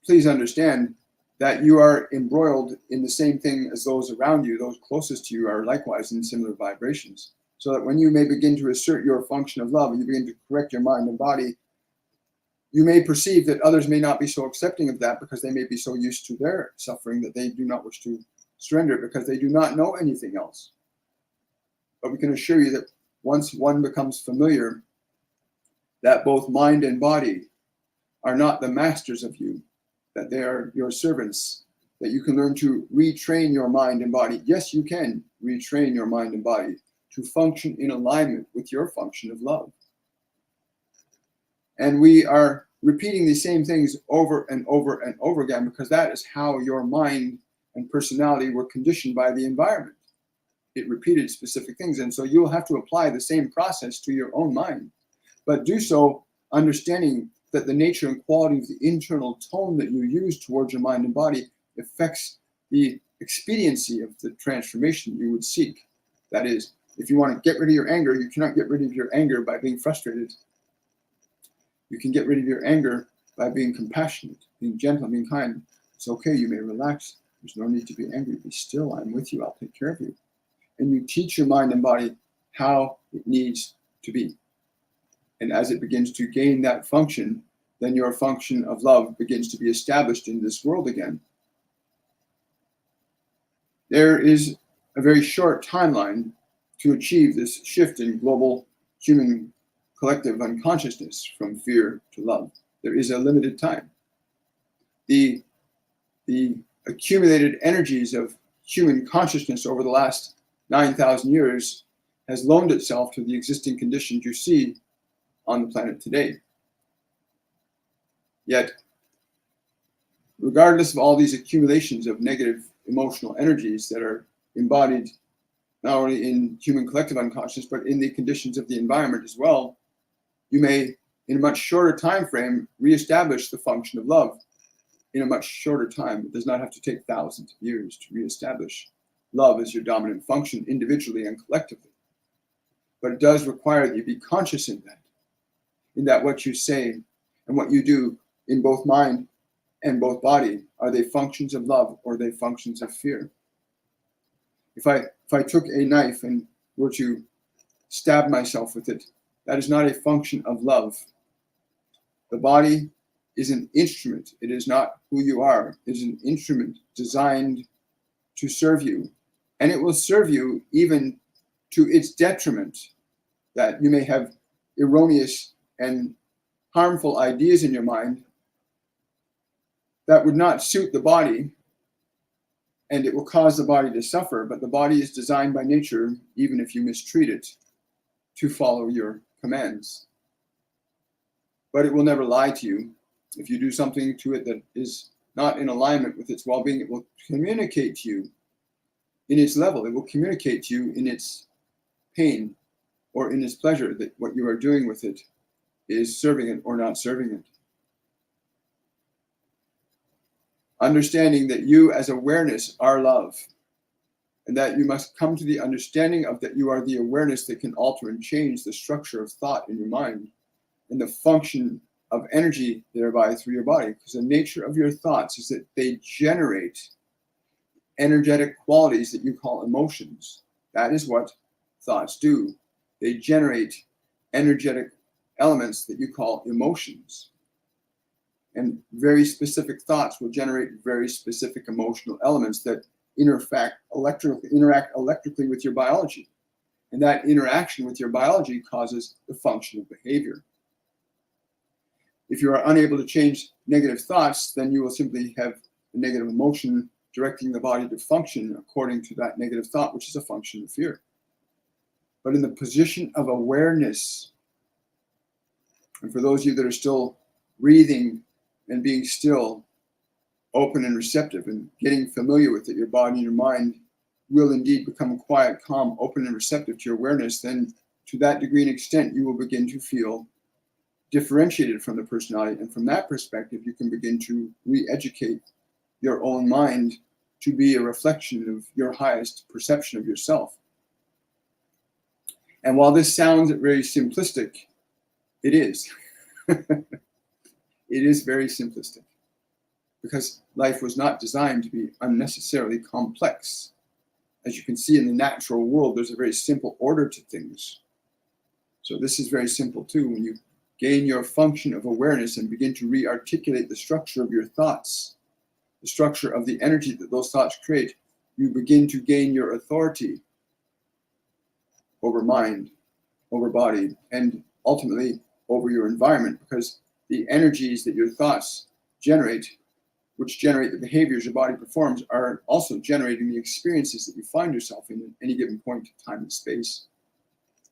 please understand that you are embroiled in the same thing as those around you. Those closest to you are likewise in similar vibrations. So that when you may begin to assert your function of love and you begin to correct your mind and body, you may perceive that others may not be so accepting of that because they may be so used to their suffering that they do not wish to surrender because they do not know anything else. But we can assure you that once one becomes familiar that both mind and body are not the masters of you, that they are your servants, that you can learn to retrain your mind and body. Yes, you can retrain your mind and body to function in alignment with your function of love. And we are repeating the same things over and over and over again because that is how your mind and personality were conditioned by the environment. It repeated specific things. And so you'll have to apply the same process to your own mind, but do so understanding that the nature and quality of the internal tone that you use towards your mind and body affects the expediency of the transformation you would seek. That is, if you want to get rid of your anger, you cannot get rid of your anger by being frustrated. You can get rid of your anger by being compassionate, being gentle, being kind. It's okay, you may relax. There's no need to be angry. Be still, I'm with you, I'll take care of you. And you teach your mind and body how it needs to be. And as it begins to gain that function, then your function of love begins to be established in this world again. There is a very short timeline to achieve this shift in global human collective unconsciousness from fear to love. There is a limited time. The accumulated energies of human consciousness over the last 9,000 years has loaned itself to the existing conditions you see on the planet today. Yet, regardless of all these accumulations of negative emotional energies that are embodied not only in human collective unconscious, but in the conditions of the environment as well, you may, in a much shorter time frame, reestablish the function of love in a much shorter time. It does not have to take thousands of years to reestablish love as your dominant function individually and collectively. But it does require that you be conscious in that what you say and what you do in both mind and both body, are they functions of love or are they functions of fear? If I took a knife and were to stab myself with it, that is not a function of love. The body is an instrument. It is not who you are. It is an instrument designed to serve you. And it will serve you even to its detriment, that you may have erroneous and harmful ideas in your mind that would not suit the body, and it will cause the body to suffer. But the body is designed by nature, even if you mistreat it, to follow your commands. But it will never lie to you. If you do something to it that is not in alignment with its well-being, it will communicate to you in its level. It will communicate to you in its pain or in its pleasure, that what you are doing with it is serving it or not serving it. Understanding that you as awareness are love, and that you must come to the understanding of that you are the awareness that can alter and change the structure of thought in your mind and the function of energy thereby through your body. Because the nature of your thoughts is that they generate energetic qualities that you call emotions. That is what thoughts do. They generate energetic elements that you call emotions. And very specific thoughts will generate very specific emotional elements that interact electrically with your biology. And that interaction with your biology causes the function of behavior. If you are unable to change negative thoughts, then you will simply have a negative emotion directing the body to function according to that negative thought, which is a function of fear. But in the position of awareness, and for those of you that are still breathing and being still, open and receptive and getting familiar with it, your body and your mind will indeed become quiet, calm, open and receptive to your awareness. Then to that degree and extent, you will begin to feel differentiated from the personality. And from that perspective, you can begin to re-educate your own mind to be a reflection of your highest perception of yourself. And while this sounds very simplistic, it is. It is very simplistic, because life was not designed to be unnecessarily complex. As you can see in the natural world, there's a very simple order to things. So this is very simple too. When you gain your function of awareness and begin to re-articulate the structure of your thoughts, the structure of the energy that those thoughts create, you begin to gain your authority over mind, over body, and ultimately over your environment, because the energies that your thoughts generate, which generate the behaviors your body performs, are also generating the experiences that you find yourself in at any given point in time and space.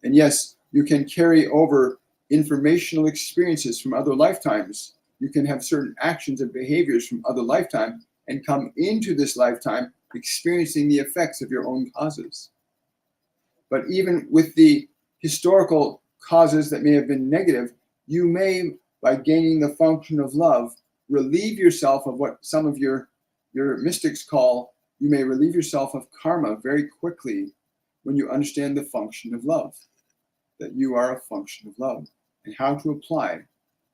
And yes, you can carry over informational experiences from other lifetimes. You can have certain actions and behaviors from other lifetimes and come into this lifetime experiencing the effects of your own causes. But even with the historical causes that may have been negative, you may, by gaining the function of love, relieve yourself of what some of your mystics call, you may relieve yourself of karma very quickly when you understand the function of love, that you are a function of love, and how to apply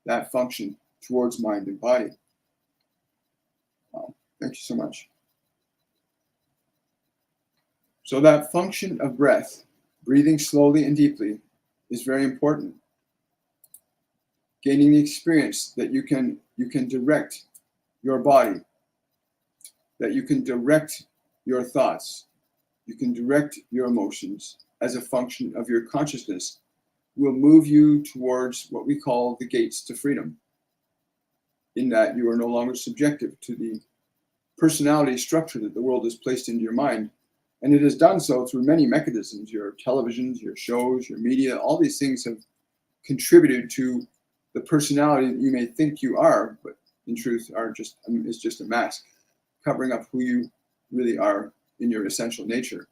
that function towards mind and body. Wow, thank you so much. So that function of breath, breathing slowly and deeply, is very important. Gaining the experience that you can direct your body, that you can direct your thoughts, you can direct your emotions as a function of your consciousness, will move you towards what we call the gates to freedom, in that you are no longer subjective to the personality structure that the world has placed into your mind. And it has done so through many mechanisms. Your televisions, your shows, your media, all these things have contributed to the personality that you may think you are, but in truth is just a mask covering up who you really are in your essential nature.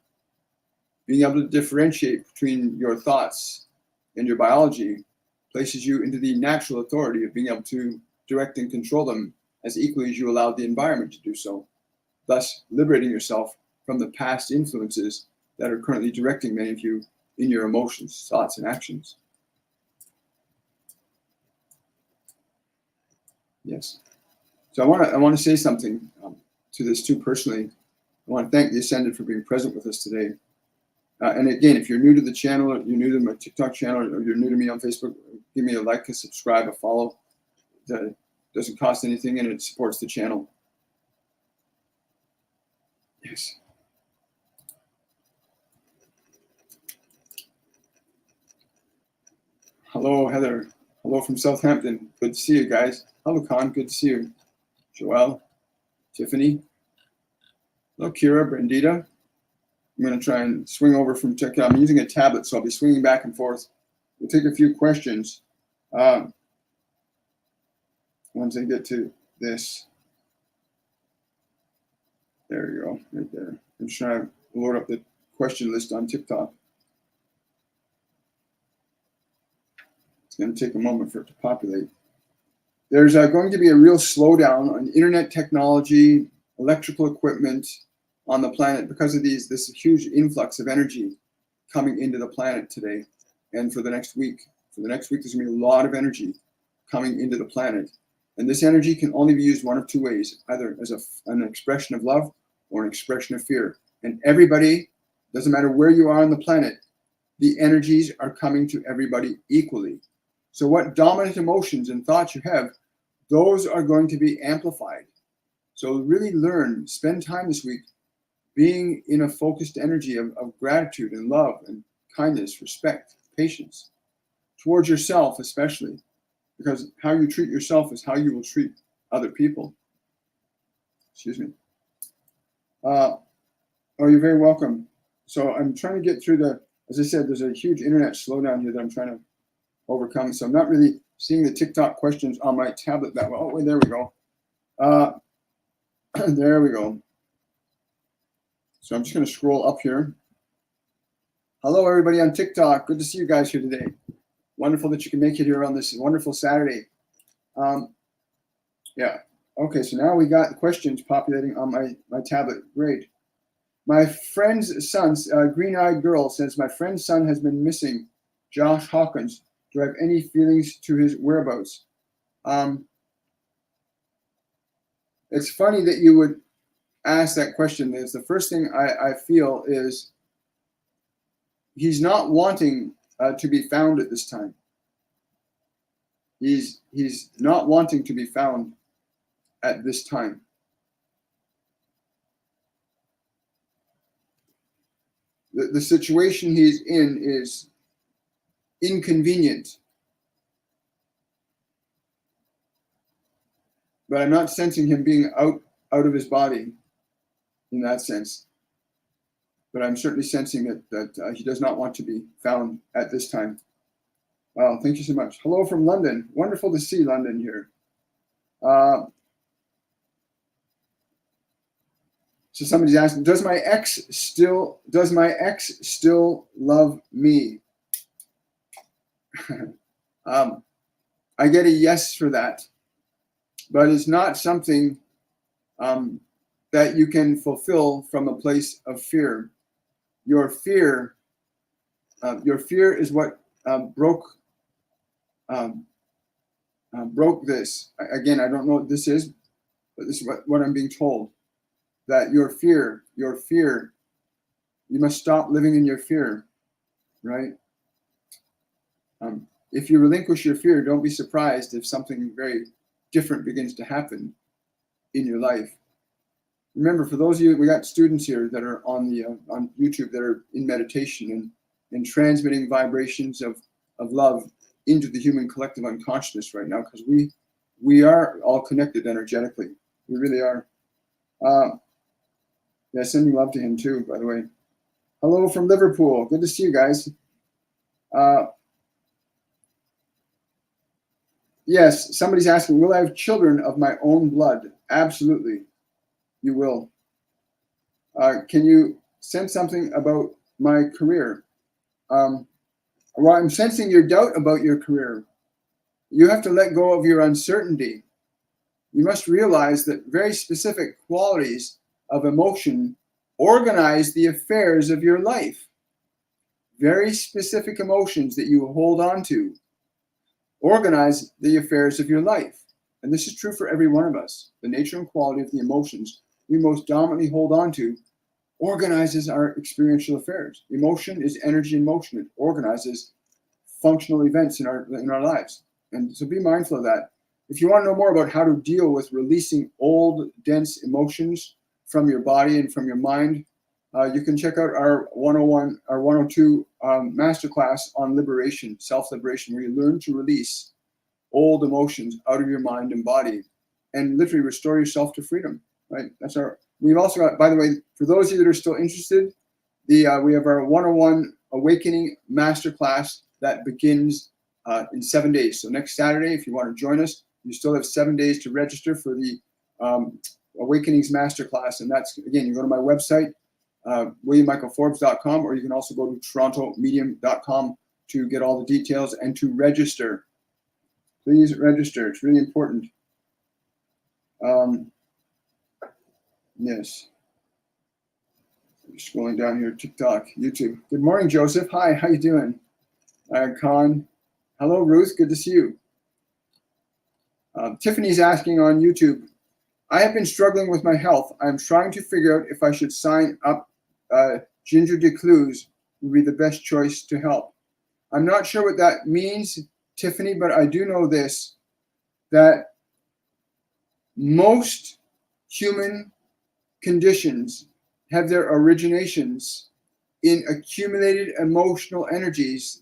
Being able to differentiate between your thoughts and your biology places you into the natural authority of being able to direct and control them as equally as you allowed the environment to do so, thus liberating yourself from the past influences that are currently directing many of you in your emotions, thoughts, and actions. Yes. So I want to say something to this too personally. I want to thank the Ascended for being present with us today. And again, if you're new to the channel, or you're new to my TikTok channel, or you're new to me on Facebook, give me a like, a subscribe, a follow. That doesn't cost anything and it supports the channel. Yes. Hello, Heather. Hello from Southampton. Good to see you guys. Hello, Con. Good to see you. Joelle, Tiffany. Hello, Kira, Brandita. I'm going to try and swing over from TikTok. I'm using a tablet, so I'll be swinging back and forth. We'll take a few questions once I get to this. There you go, right there. I'm just trying to load up the question list on TikTok. It's going to take a moment for it to populate. There's going to be a real slowdown on internet technology, electrical equipment on the planet because of this huge influx of energy coming into the planet today and for the next week. For the next week, there's going to be a lot of energy coming into the planet. And this energy can only be used one of two ways, either as an expression of love or an expression of fear. And everybody, doesn't matter where you are on the planet, the energies are coming to everybody equally. So what dominant emotions and thoughts you have, those are going to be amplified. So really learn, spend time this week being in a focused energy of gratitude and love and kindness, respect, patience towards yourself, especially, because how you treat yourself is how you will treat other people. Excuse me. Oh, you're very welcome. So I'm trying to get through as I said, there's a huge internet slowdown here that I'm trying to overcome. So I'm not really seeing the TikTok questions on my tablet that well. Oh, wait, there we go. There we go. So I'm just going to scroll up here. Hello, everybody on TikTok. Good to see you guys here today. Wonderful that you can make it here on this wonderful Saturday. Yeah. Okay, so now we got the questions populating on my tablet. Great. My friend's son, green-eyed girl, says, my friend's son has been missing. Josh Hawkins. Do I have any feelings to his whereabouts? It's funny that you would ask that question. The first thing I feel is he's not wanting to be found at this time. He's not wanting to be found at this time. The situation he's in is inconvenient. But I'm not sensing him being out of his body in that sense. But I'm certainly sensing that he does not want to be found at this time. Wow, thank you so much. Hello from London. Wonderful to see London here. So somebody's asking, does my ex still love me? I get a yes for that, but it's not something that you can fulfill from a place of fear. Your fear is what broke this. Again, I don't know what this is, but this is what I'm being told. That your fear, you must stop living in your fear, right? If you relinquish your fear, don't be surprised if something very different begins to happen in your life. Remember, for those of you, we got students here that are on YouTube that are in meditation and transmitting vibrations of love into the human collective unconsciousness right now, because we are all connected energetically. We really are. Yeah, sending love to him too, by the way. Hello from Liverpool. Good to see you guys. Yes, somebody's asking, will I have children of my own blood? Absolutely, you will. Can you sense something about my career? Well, I'm sensing your doubt about your career. You have to let go of your uncertainty. You must realize that very specific qualities of emotion organize the affairs of your life. Very specific emotions that you hold on to organize the affairs of your life. And this is true for every one of us. The nature and quality of the emotions we most dominantly hold on to organizes our experiential affairs. Emotion is energy in motion. It organizes functional events in our lives. And so be mindful of that. If you want to know more about how to deal with releasing old, dense emotions from your body and from your mind, you can check out our 101, our 102 masterclass on liberation, self-liberation, where you learn to release old emotions out of your mind and body and literally restore yourself to freedom, right? We've also got, by the way, for those of you that are still interested, we have our 101 Awakening Masterclass that begins in 7 days. So next Saturday, if you want to join us, you still have 7 days to register for the Awakenings Masterclass. And that's, again, you go to my website, WilliamMichaelForbes.com, or you can also go to TorontoMedium.com to get all the details and to register. Please register. It's really important. Yes. I'm scrolling down here, TikTok, YouTube. Good morning, Joseph. Hi, how you doing? Con. Hello, Ruth. Good to see you. Tiffany's asking on YouTube, I have been struggling with my health. I'm trying to figure out if I should sign up Ginger Decluse would be the best choice to help. I'm not sure what that means, Tiffany, but I do know this, that most human conditions have their originations in accumulated emotional energies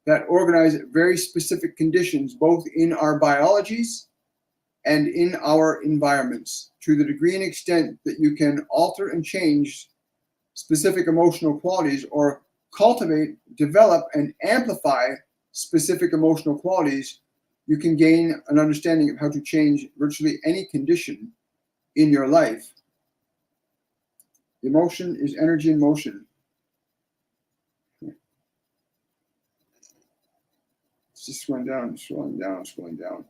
that organize very specific conditions, both in our biologies and in our environments, to the degree and extent that you can alter and change specific emotional qualities, or cultivate, develop, and amplify specific emotional qualities. You can gain an understanding of how to change virtually any condition in your life. Emotion is energy in motion. It's just scrolling down, scrolling down, scrolling down.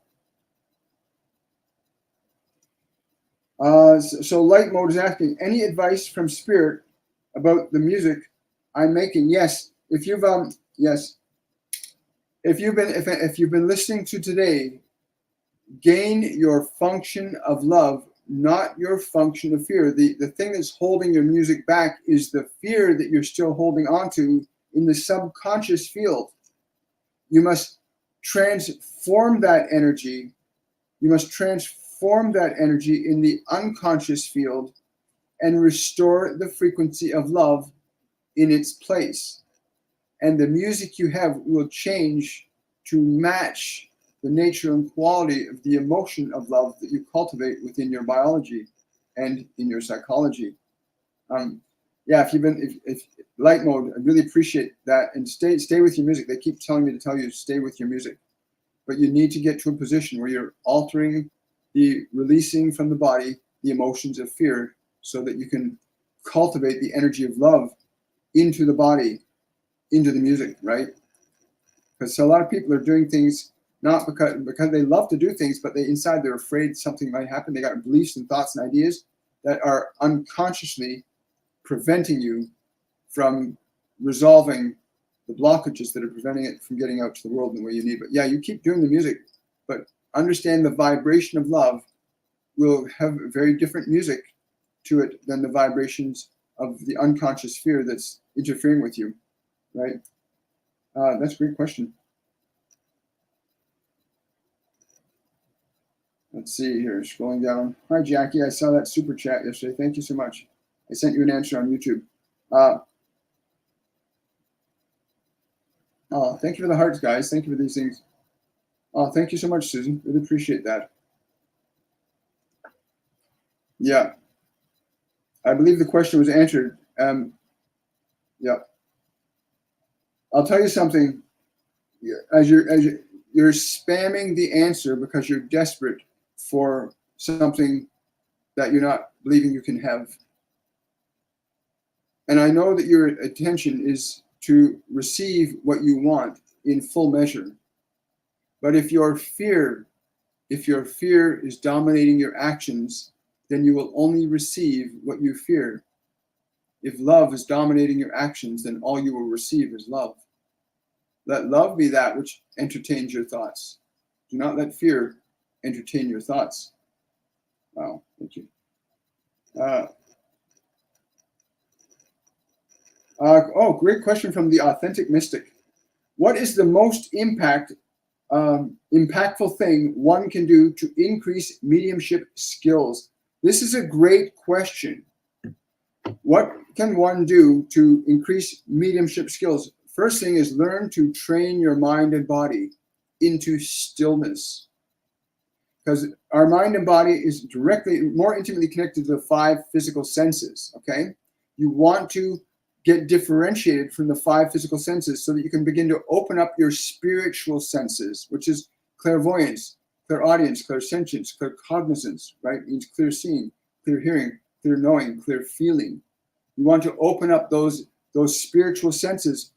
So Light Mode is asking, any advice from Spirit about the music I'm making? Yes. If you've been listening to today, gain your function of love, not your function of fear. The thing that's holding your music back is the fear that you're still holding on to in the subconscious field. You must transform that energy. You must transform that energy in the unconscious field and restore the frequency of love in its place. And the music you have will change to match the nature and quality of the emotion of love that you cultivate within your biology and in your psychology. If Light Mode, I really appreciate that. And stay with your music. They keep telling me to tell you to stay with your music. But you need to get to a position where you're altering releasing from the body the emotions of fear, so that you can cultivate the energy of love into the body, into the music, right? Because a lot of people are doing things not because they love to do things, but inside they're afraid something might happen. They got beliefs and thoughts and ideas that are unconsciously preventing you from resolving the blockages that are preventing it from getting out to the world in the way you need. But yeah, you keep doing the music, but understand the vibration of love will have very different music to it than the vibrations of the unconscious fear that's interfering with you, right? That's a great question. Let's see here, scrolling down. Hi, Jackie, I saw that super chat yesterday. Thank you so much. I sent you an answer on YouTube. Thank you for the hearts, guys. Thank you for these things. Thank you so much, Susan. Really appreciate that. Yeah. I believe the question was answered. Yeah. I'll tell you something. As you're spamming the answer because you're desperate for something that you're not believing you can have. And I know that your attention is to receive what you want in full measure. But if your fear is dominating your actions, then you will only receive what you fear. If love is dominating your actions, then all you will receive is love. Let love be that which entertains your thoughts. Do not let fear entertain your thoughts. Wow, thank you. Great question from the Authentic Mystic. What is the most impactful thing one can do to increase mediumship skills? This is a great question. What can one do to increase mediumship skills? First thing is learn to train your mind and body into stillness. Because our mind and body is more intimately connected to the 5 physical senses, okay? You want to get differentiated from the 5 physical senses so that you can begin to open up your spiritual senses, which is clairvoyance, clairaudience, clairsentience, claircognizance, right? It means clear seeing, clear hearing, clear knowing, clear feeling. You want to open up those spiritual senses,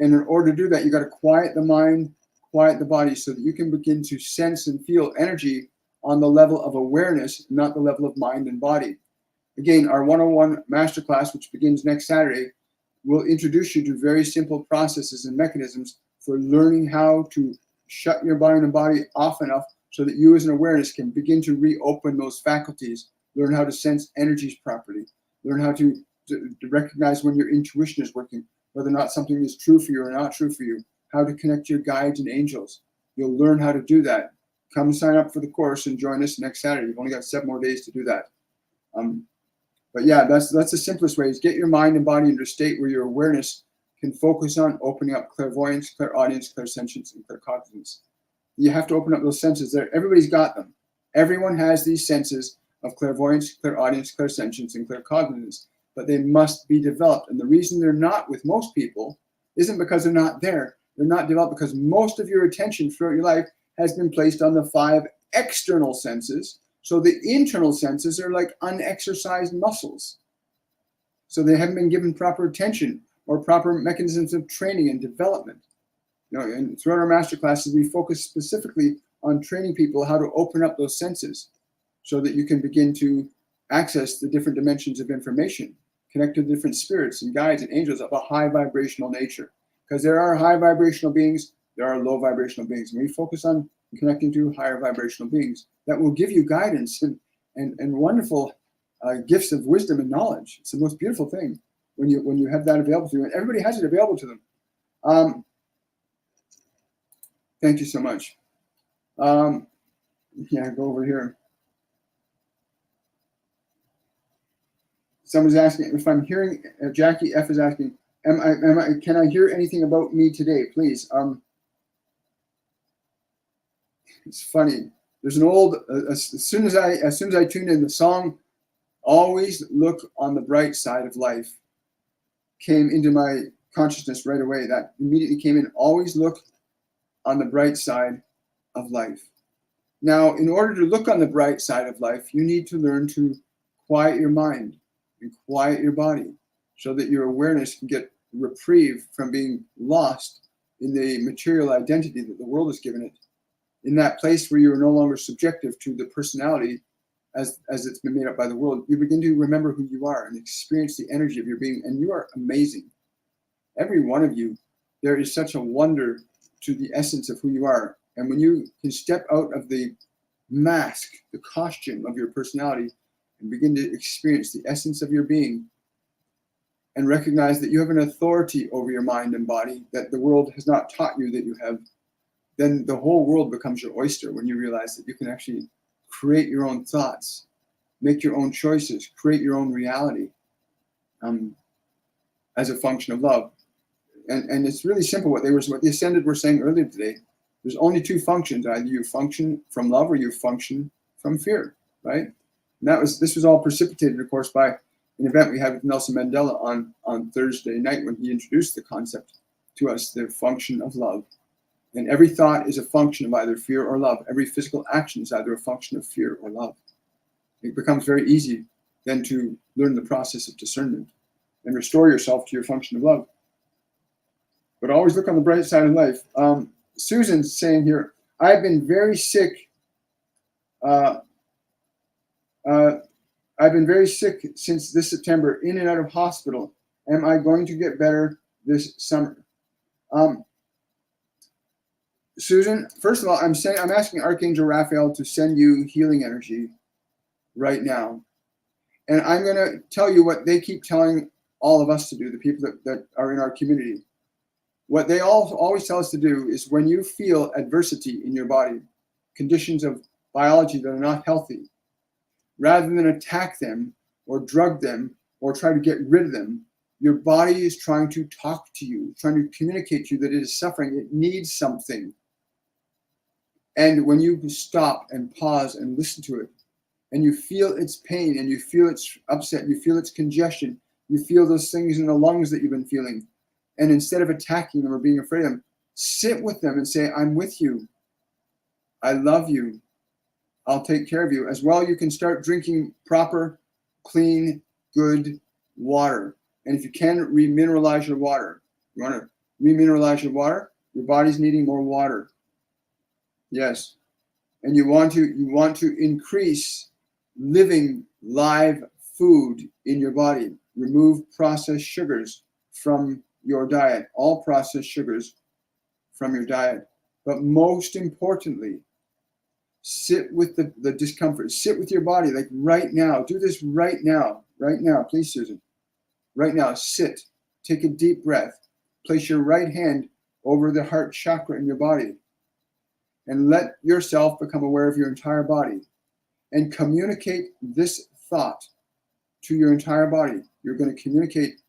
and in order to do that, you got to quiet the mind, quiet the body, so that you can begin to sense and feel energy on the level of awareness, not the level of mind and body. Again, our 101 Masterclass, which begins next Saturday, will introduce you to very simple processes and mechanisms for learning how to shut your mind and body off enough so that you as an awareness can begin to reopen those faculties, learn how to sense energies properly, learn how to recognize when your intuition is working, whether or not something is true for you or not true for you, how to connect to your guides and angels. You'll learn how to do that. Come sign up for the course and join us next Saturday. You've only got 7 more days to do that. But yeah, that's the simplest way, is get your mind and body into a state where your awareness can focus on opening up clairvoyance, clairaudience, clairsentience, and claircognizance. You have to open up those senses. Everybody's got them. Everyone has these senses of clairvoyance, clairaudience, clairsentience, and claircognizance, but they must be developed. And the reason they're not with most people isn't because they're not there. They're not developed because most of your attention throughout your life has been placed on the 5 external senses. So the internal senses are like unexercised muscles. So they haven't been given proper attention or proper mechanisms of training and development. And throughout our masterclasses, we focus specifically on training people how to open up those senses so that you can begin to access the different dimensions of information, connect to different spirits and guides and angels of a high vibrational nature. Because there are high vibrational beings, there are low vibrational beings. And we focus on connecting to higher vibrational beings that will give you guidance and wonderful gifts of wisdom and knowledge. It's the most beautiful thing when you have that available to you. And everybody has it available to them. Thank you so much. Yeah, go over here. Someone's asking if I'm hearing, Jackie F is asking, can I hear anything about me today, please? It's funny. There's an old, as soon as I tuned in, the song, "Always Look on the Bright Side of Life," came into my consciousness right away. That immediately came in. Always look on the bright side of life. Now, in order to look on the bright side of life, you need to learn to quiet your mind and quiet your body so that your awareness can get reprieve from being lost in the material identity that the world has given it. In that place where you are no longer subjective to the personality as it's been made up by the world, you begin to remember who you are and experience the energy of your being. And you are amazing. Every one of you, there is such a wonder to the essence of who you are. And when you can step out of the mask, the costume of your personality, and begin to experience the essence of your being, and recognize that you have an authority over your mind and body that the world has not taught you that you have, then the whole world becomes your oyster when you realize that you can actually create your own thoughts, make your own choices, create your own reality as a function of love. And it's really simple what the Ascended were saying earlier today. There's only 2 functions. Either you function from love or you function from fear, right? And this was all precipitated, of course, by an event we had with Nelson Mandela on Thursday night when he introduced the concept to us, the function of love. And every thought is a function of either fear or love. Every physical action is either a function of fear or love. It becomes very easy then to learn the process of discernment and restore yourself to your function of love. But always look on the bright side of life. Susan's saying here, I've been very sick. I've been very sick since this September, in and out of hospital. Am I going to get better this summer? Susan, first of all, I'm asking Archangel Raphael to send you healing energy right now. And I'm going to tell you what they keep telling all of us to do, the people that are in our community. What they always tell us to do is when you feel adversity in your body, conditions of biology that are not healthy, rather than attack them or drug them or try to get rid of them, your body is trying to talk to you, trying to communicate to you that it is suffering. It needs something. And when you stop and pause and listen to it, and you feel its pain, and you feel its upset, you feel its congestion, you feel those things in the lungs that you've been feeling, and instead of attacking them or being afraid of them, sit with them and say, I'm with you. I love you. I'll take care of you. As well, you can start drinking proper, clean, good water. And if you can, remineralize your water. You want to remineralize your water? Your body's needing more water. Yes. And you want to increase living, live food in your body. Remove processed sugars from your diet, all processed sugars from your diet. But most importantly, sit with the discomfort. Sit with your body, like right now. Do this right now. Right now, please, Susan. Right now, sit. Take a deep breath. Place your right hand over the heart chakra in your body. And let yourself become aware of your entire body. And communicate this thought to your entire body. You're going to communicate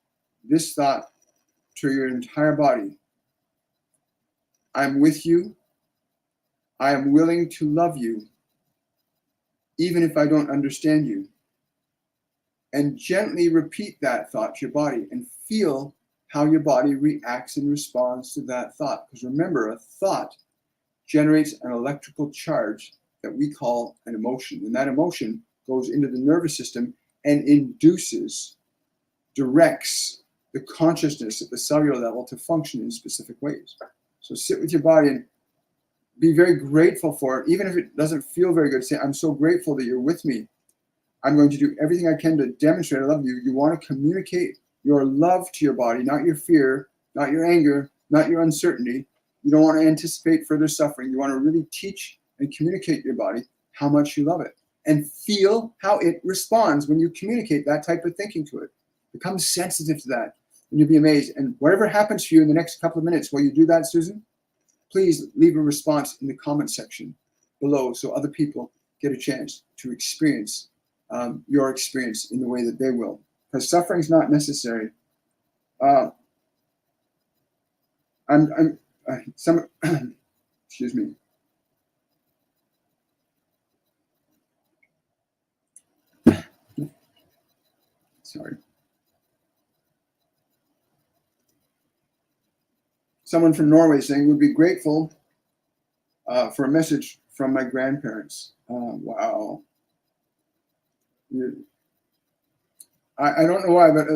this thought to your entire body. I'm with you. I am willing to love you, even if I don't understand you. And gently repeat that thought to your body and feel how your body reacts and responds to that thought. Because remember, a thought generates an electrical charge that we call an emotion. And that emotion goes into the nervous system and induces, directs the consciousness at the cellular level to function in specific ways. So sit with your body and be very grateful for it. Even if it doesn't feel very good, say, I'm so grateful that you're with me. I'm going to do everything I can to demonstrate I love you. You want to communicate your love to your body, not your fear, not your anger, not your uncertainty. You don't want to anticipate further suffering. You want to really teach and communicate to your body how much you love it. And feel how it responds when you communicate that type of thinking to it. Become sensitive to that, and you'll be amazed. And whatever happens to you in the next couple of minutes while you do that, Susan, please leave a response in the comment section below so other people get a chance to experience your experience in the way that they will. Because suffering is not necessary. Excuse me. Sorry. Someone from Norway saying, would be grateful for a message from my grandparents. Wow. I don't know why, but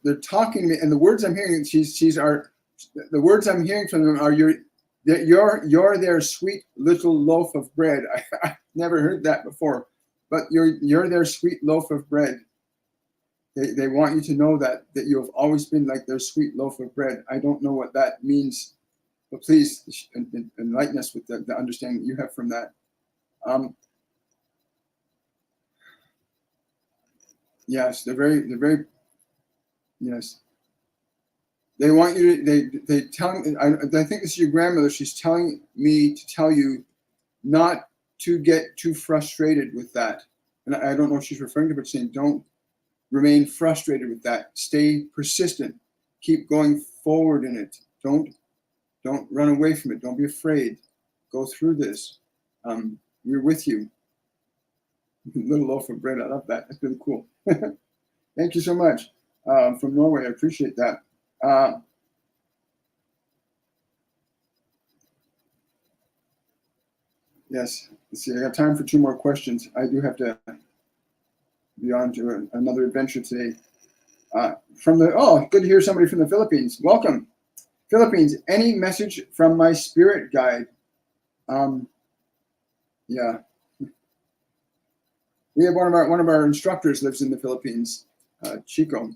they're talking to me, and the words I'm hearing, the words I'm hearing from them are, you're their sweet little loaf of bread. I've never heard that before, but you're their sweet loaf of bread. They want you to know that you have always been like their sweet loaf of bread. I don't know what that means, but please enlighten us with the understanding that you have from that. Yes, they're very, yes. They want you to, they tell me, I think this is your grandmother, she's telling me to tell you not to get too frustrated with that. And I don't know if she's referring to, but saying don't remain frustrated with that. Stay persistent. Keep going forward in it. Don't run away from it. Don't be afraid. Go through this. We're with you. Little loaf of bread. I love that. That's really cool. Thank you so much. From Norway. I appreciate that. Yes. Let's see. I got time for 2 more questions. I do have to be on to another adventure today. Good to hear somebody from the Philippines. Welcome. Philippines, any message from my spirit guide? Yeah. We have one of our instructors lives in the Philippines, Chico.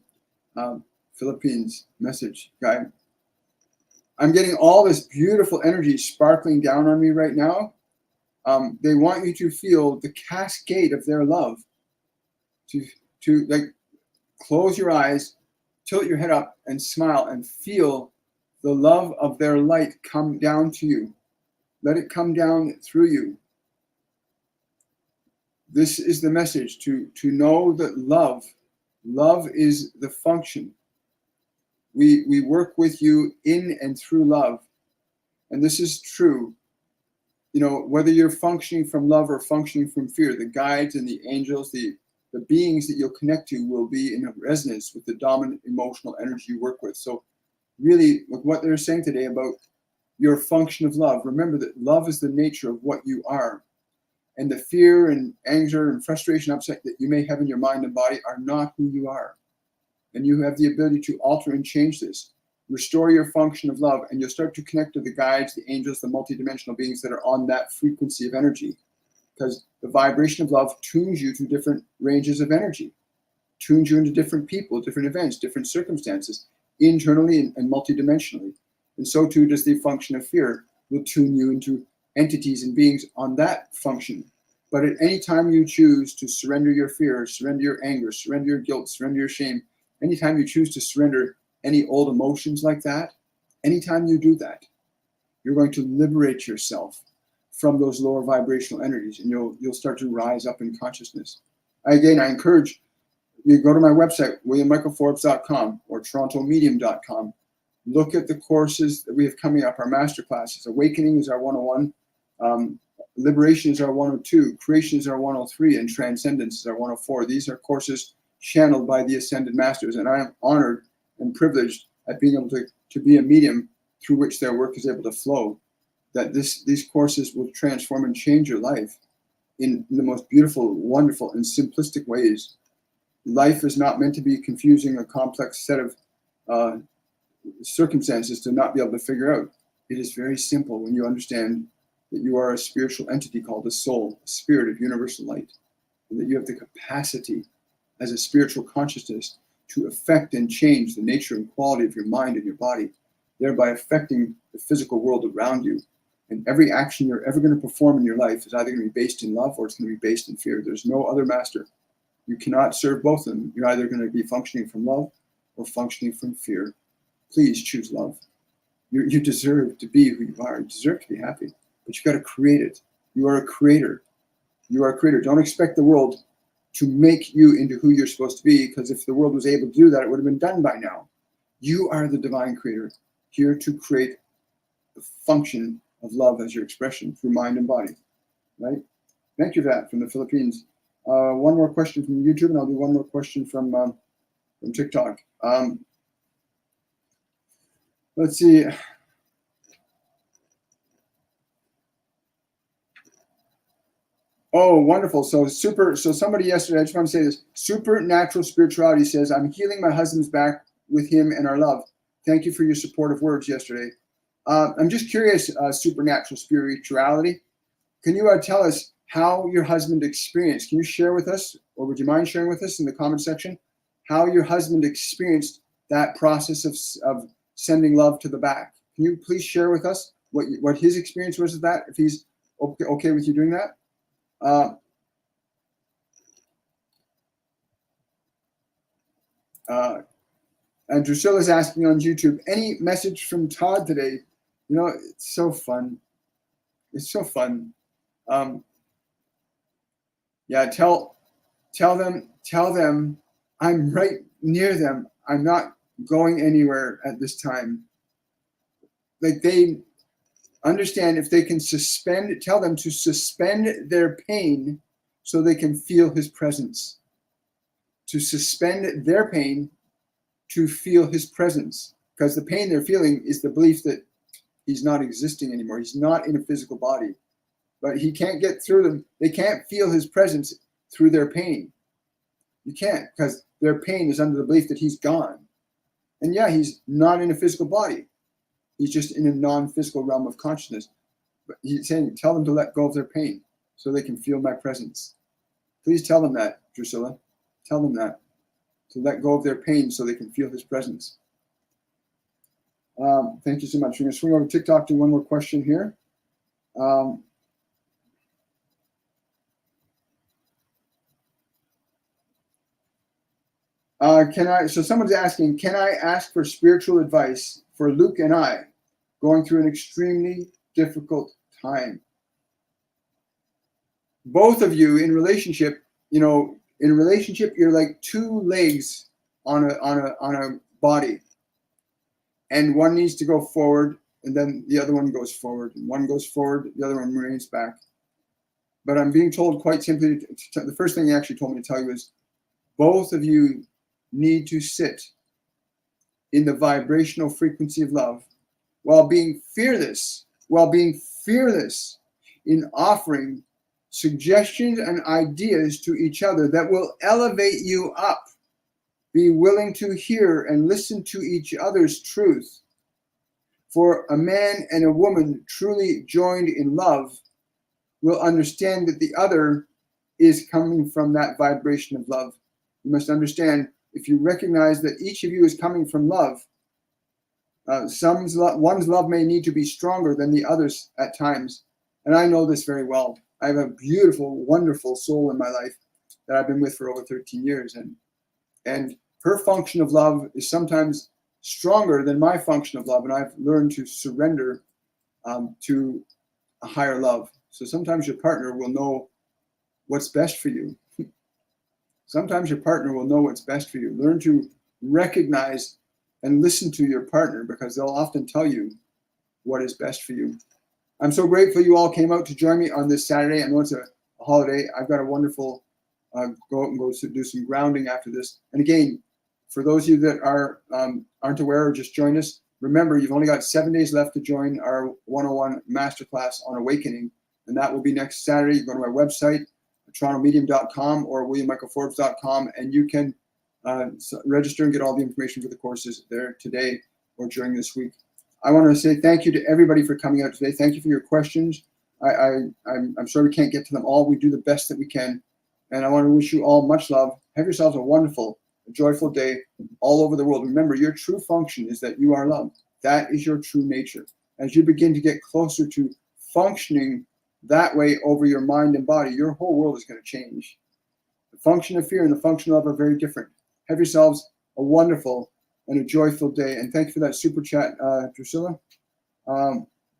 Philippines message guide. I'm getting all this beautiful energy sparkling down on me right now. They want you to feel the cascade of their love. To like close your eyes, tilt your head up, and smile and feel the love of their light come down to you. Let it come down through you. This is the message, to know that love is the function. We work with you in and through love. And this is true. You know, whether you're functioning from love or functioning from fear, the guides and the angels, the beings that you'll connect to will be in resonance with the dominant emotional energy you work with. So really, what they're saying today about your function of love, remember that love is the nature of what you are. And the fear and anger and frustration, upset that you may have in your mind and body are not who you are. And you have the ability to alter and change this. Restore your function of love, and you'll start to connect to the guides, the angels, the multidimensional beings that are on that frequency of energy. Because the vibration of love tunes you to different ranges of energy, tunes you into different people, different events, different circumstances, internally and multidimensionally. And so too does the function of fear, will tune you into entities and beings on that function. But at any time you choose to surrender your fear, surrender your anger, surrender your guilt, surrender your shame, anytime you choose to surrender any old emotions like that, anytime you do that, you're going to liberate yourself from those lower vibrational energies, and you'll start to rise up in consciousness. Again, I encourage You go to my website, williammichaelforbes.com or torontomedium.com. Look at the courses that we have coming up, our masterclasses. Awakening is our 101. Liberation is our 102. Creation is our 103. And Transcendence is our 104. These are courses channeled by the Ascended Masters. And I am honored and privileged at being able to be a medium through which their work is able to flow. That these courses will transform and change your life in the most beautiful, wonderful, and simplistic ways. Life is not meant to be confusing, a complex set of circumstances to not be able to figure out. It is very simple when you understand that you are a spiritual entity called a soul, a spirit of universal light, and that you have the capacity as a spiritual consciousness to affect and change the nature and quality of your mind and your body, thereby affecting the physical world around you. And every action you're ever going to perform in your life is either going to be based in love or it's going to be based in fear. There's no other master. You cannot serve both of them. You're either going to be functioning from love or functioning from fear. Please choose love. You deserve to be who you are. You deserve to be happy, but you've got to create it. You are a creator. You are a creator. Don't expect the world to make you into who you're supposed to be, because if the world was able to do that, it would have been done by now. You are the divine creator, here to create the function of love as your expression through mind and body, right? Thank you for that, from the Philippines. One more question from YouTube, and I'll do one more question from TikTok. Let's see. Oh, wonderful. So somebody yesterday, I just want to say this, Supernatural Spirituality says, I'm healing my husband's back with him and our love. Thank you for your supportive words yesterday. I'm just curious, Supernatural Spirituality, can you tell us how your husband experienced? Can you share with us, or would you mind sharing with us in the comment section, how your husband experienced that process of sending love to the back? Can you please share with us what his experience was of that, if he's okay with you doing that? And Drusilla's asking on YouTube, any message from Todd today? You know, it's so fun. It's so fun. Yeah, tell them I'm right near them. I'm not going anywhere at this time. Like, they understand, if they can tell them to suspend their pain so they can feel his presence. To suspend their pain to feel his presence. Because the pain they're feeling is the belief that he's not existing anymore. He's not in a physical body. But he can't get through them. They can't feel his presence through their pain. You can't, because their pain is under the belief that he's gone. And yeah, he's not in a physical body. He's just in a non-physical realm of consciousness. But he's saying, tell them to let go of their pain so they can feel my presence. Please tell them that, Drusilla. Tell them that. To let go of their pain so they can feel his presence. Thank you so much. We're going to swing over to TikTok to one more question here. So someone's asking, can I ask for spiritual advice for Luke and I going through an extremely difficult time? Both of you in relationship, you're like two legs on a body, and one needs to go forward, and then the other one goes forward, and one goes forward, the other one remains back. But I'm being told quite simply, the first thing he actually told me to tell you is, both of you need to sit in the vibrational frequency of love while being fearless in offering suggestions and ideas to each other that will elevate you up. Be willing to hear and listen to each other's truth. For a man and a woman truly joined in love will understand that the other is coming from that vibration of love. You must understand, if you recognize that each of you is coming from love, one's love may need to be stronger than the other's at times. And I know this very well. I have a beautiful, wonderful soul in my life that I've been with for over 13 years. And her function of love is sometimes stronger than my function of love. And I've learned to surrender to a higher love. So sometimes your partner will know what's best for you. Sometimes your partner will know what's best for you. Learn to recognize and listen to your partner, because they'll often tell you what is best for you. I'm so grateful you all came out to join me on this Saturday. I know it's a holiday. I've got a wonderful go out and go to do some grounding after this. And again, for those of you that aren't aware or just joined us, remember, you've only got 7 days left to join our 101 Masterclass on Awakening. And that will be next Saturday. You go to my website, torontomedium.com or williammichaelforbes.com, and you can register and get all the information for the courses there today or during this week. I want to say thank you to everybody for coming out today. Thank you for your questions. I'm sorry we can't get to them all. We do the best that we can. And I want to wish you all much love. Have yourselves a wonderful, joyful day all over the world. Remember, your true function is that you are love. That is your true nature. As you begin to get closer to functioning that way over your mind and body, your whole world is going to change. The function of fear and the function of love are very different. Have yourselves a wonderful and a joyful day. And thank you for that super chat, Drusilla.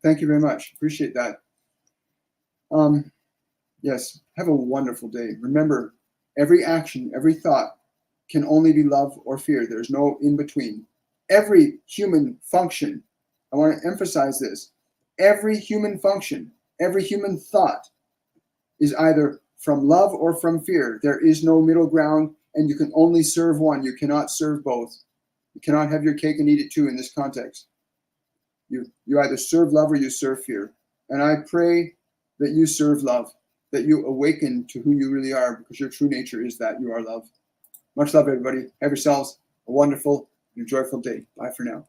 Thank you very much. Appreciate that. Yes, have a wonderful day. Remember, every action, every thought can only be love or fear. There's no in between. Every human function, I want to emphasize this, every human function, every human thought is either from love or from fear. There is no middle ground, and you can only serve one. You cannot serve both. You cannot have your cake and eat it too in this context. You either serve love or you serve fear. And I pray that you serve love, that you awaken to who you really are, because your true nature is that you are love. Much love, everybody. Have yourselves a wonderful and joyful day. Bye for now.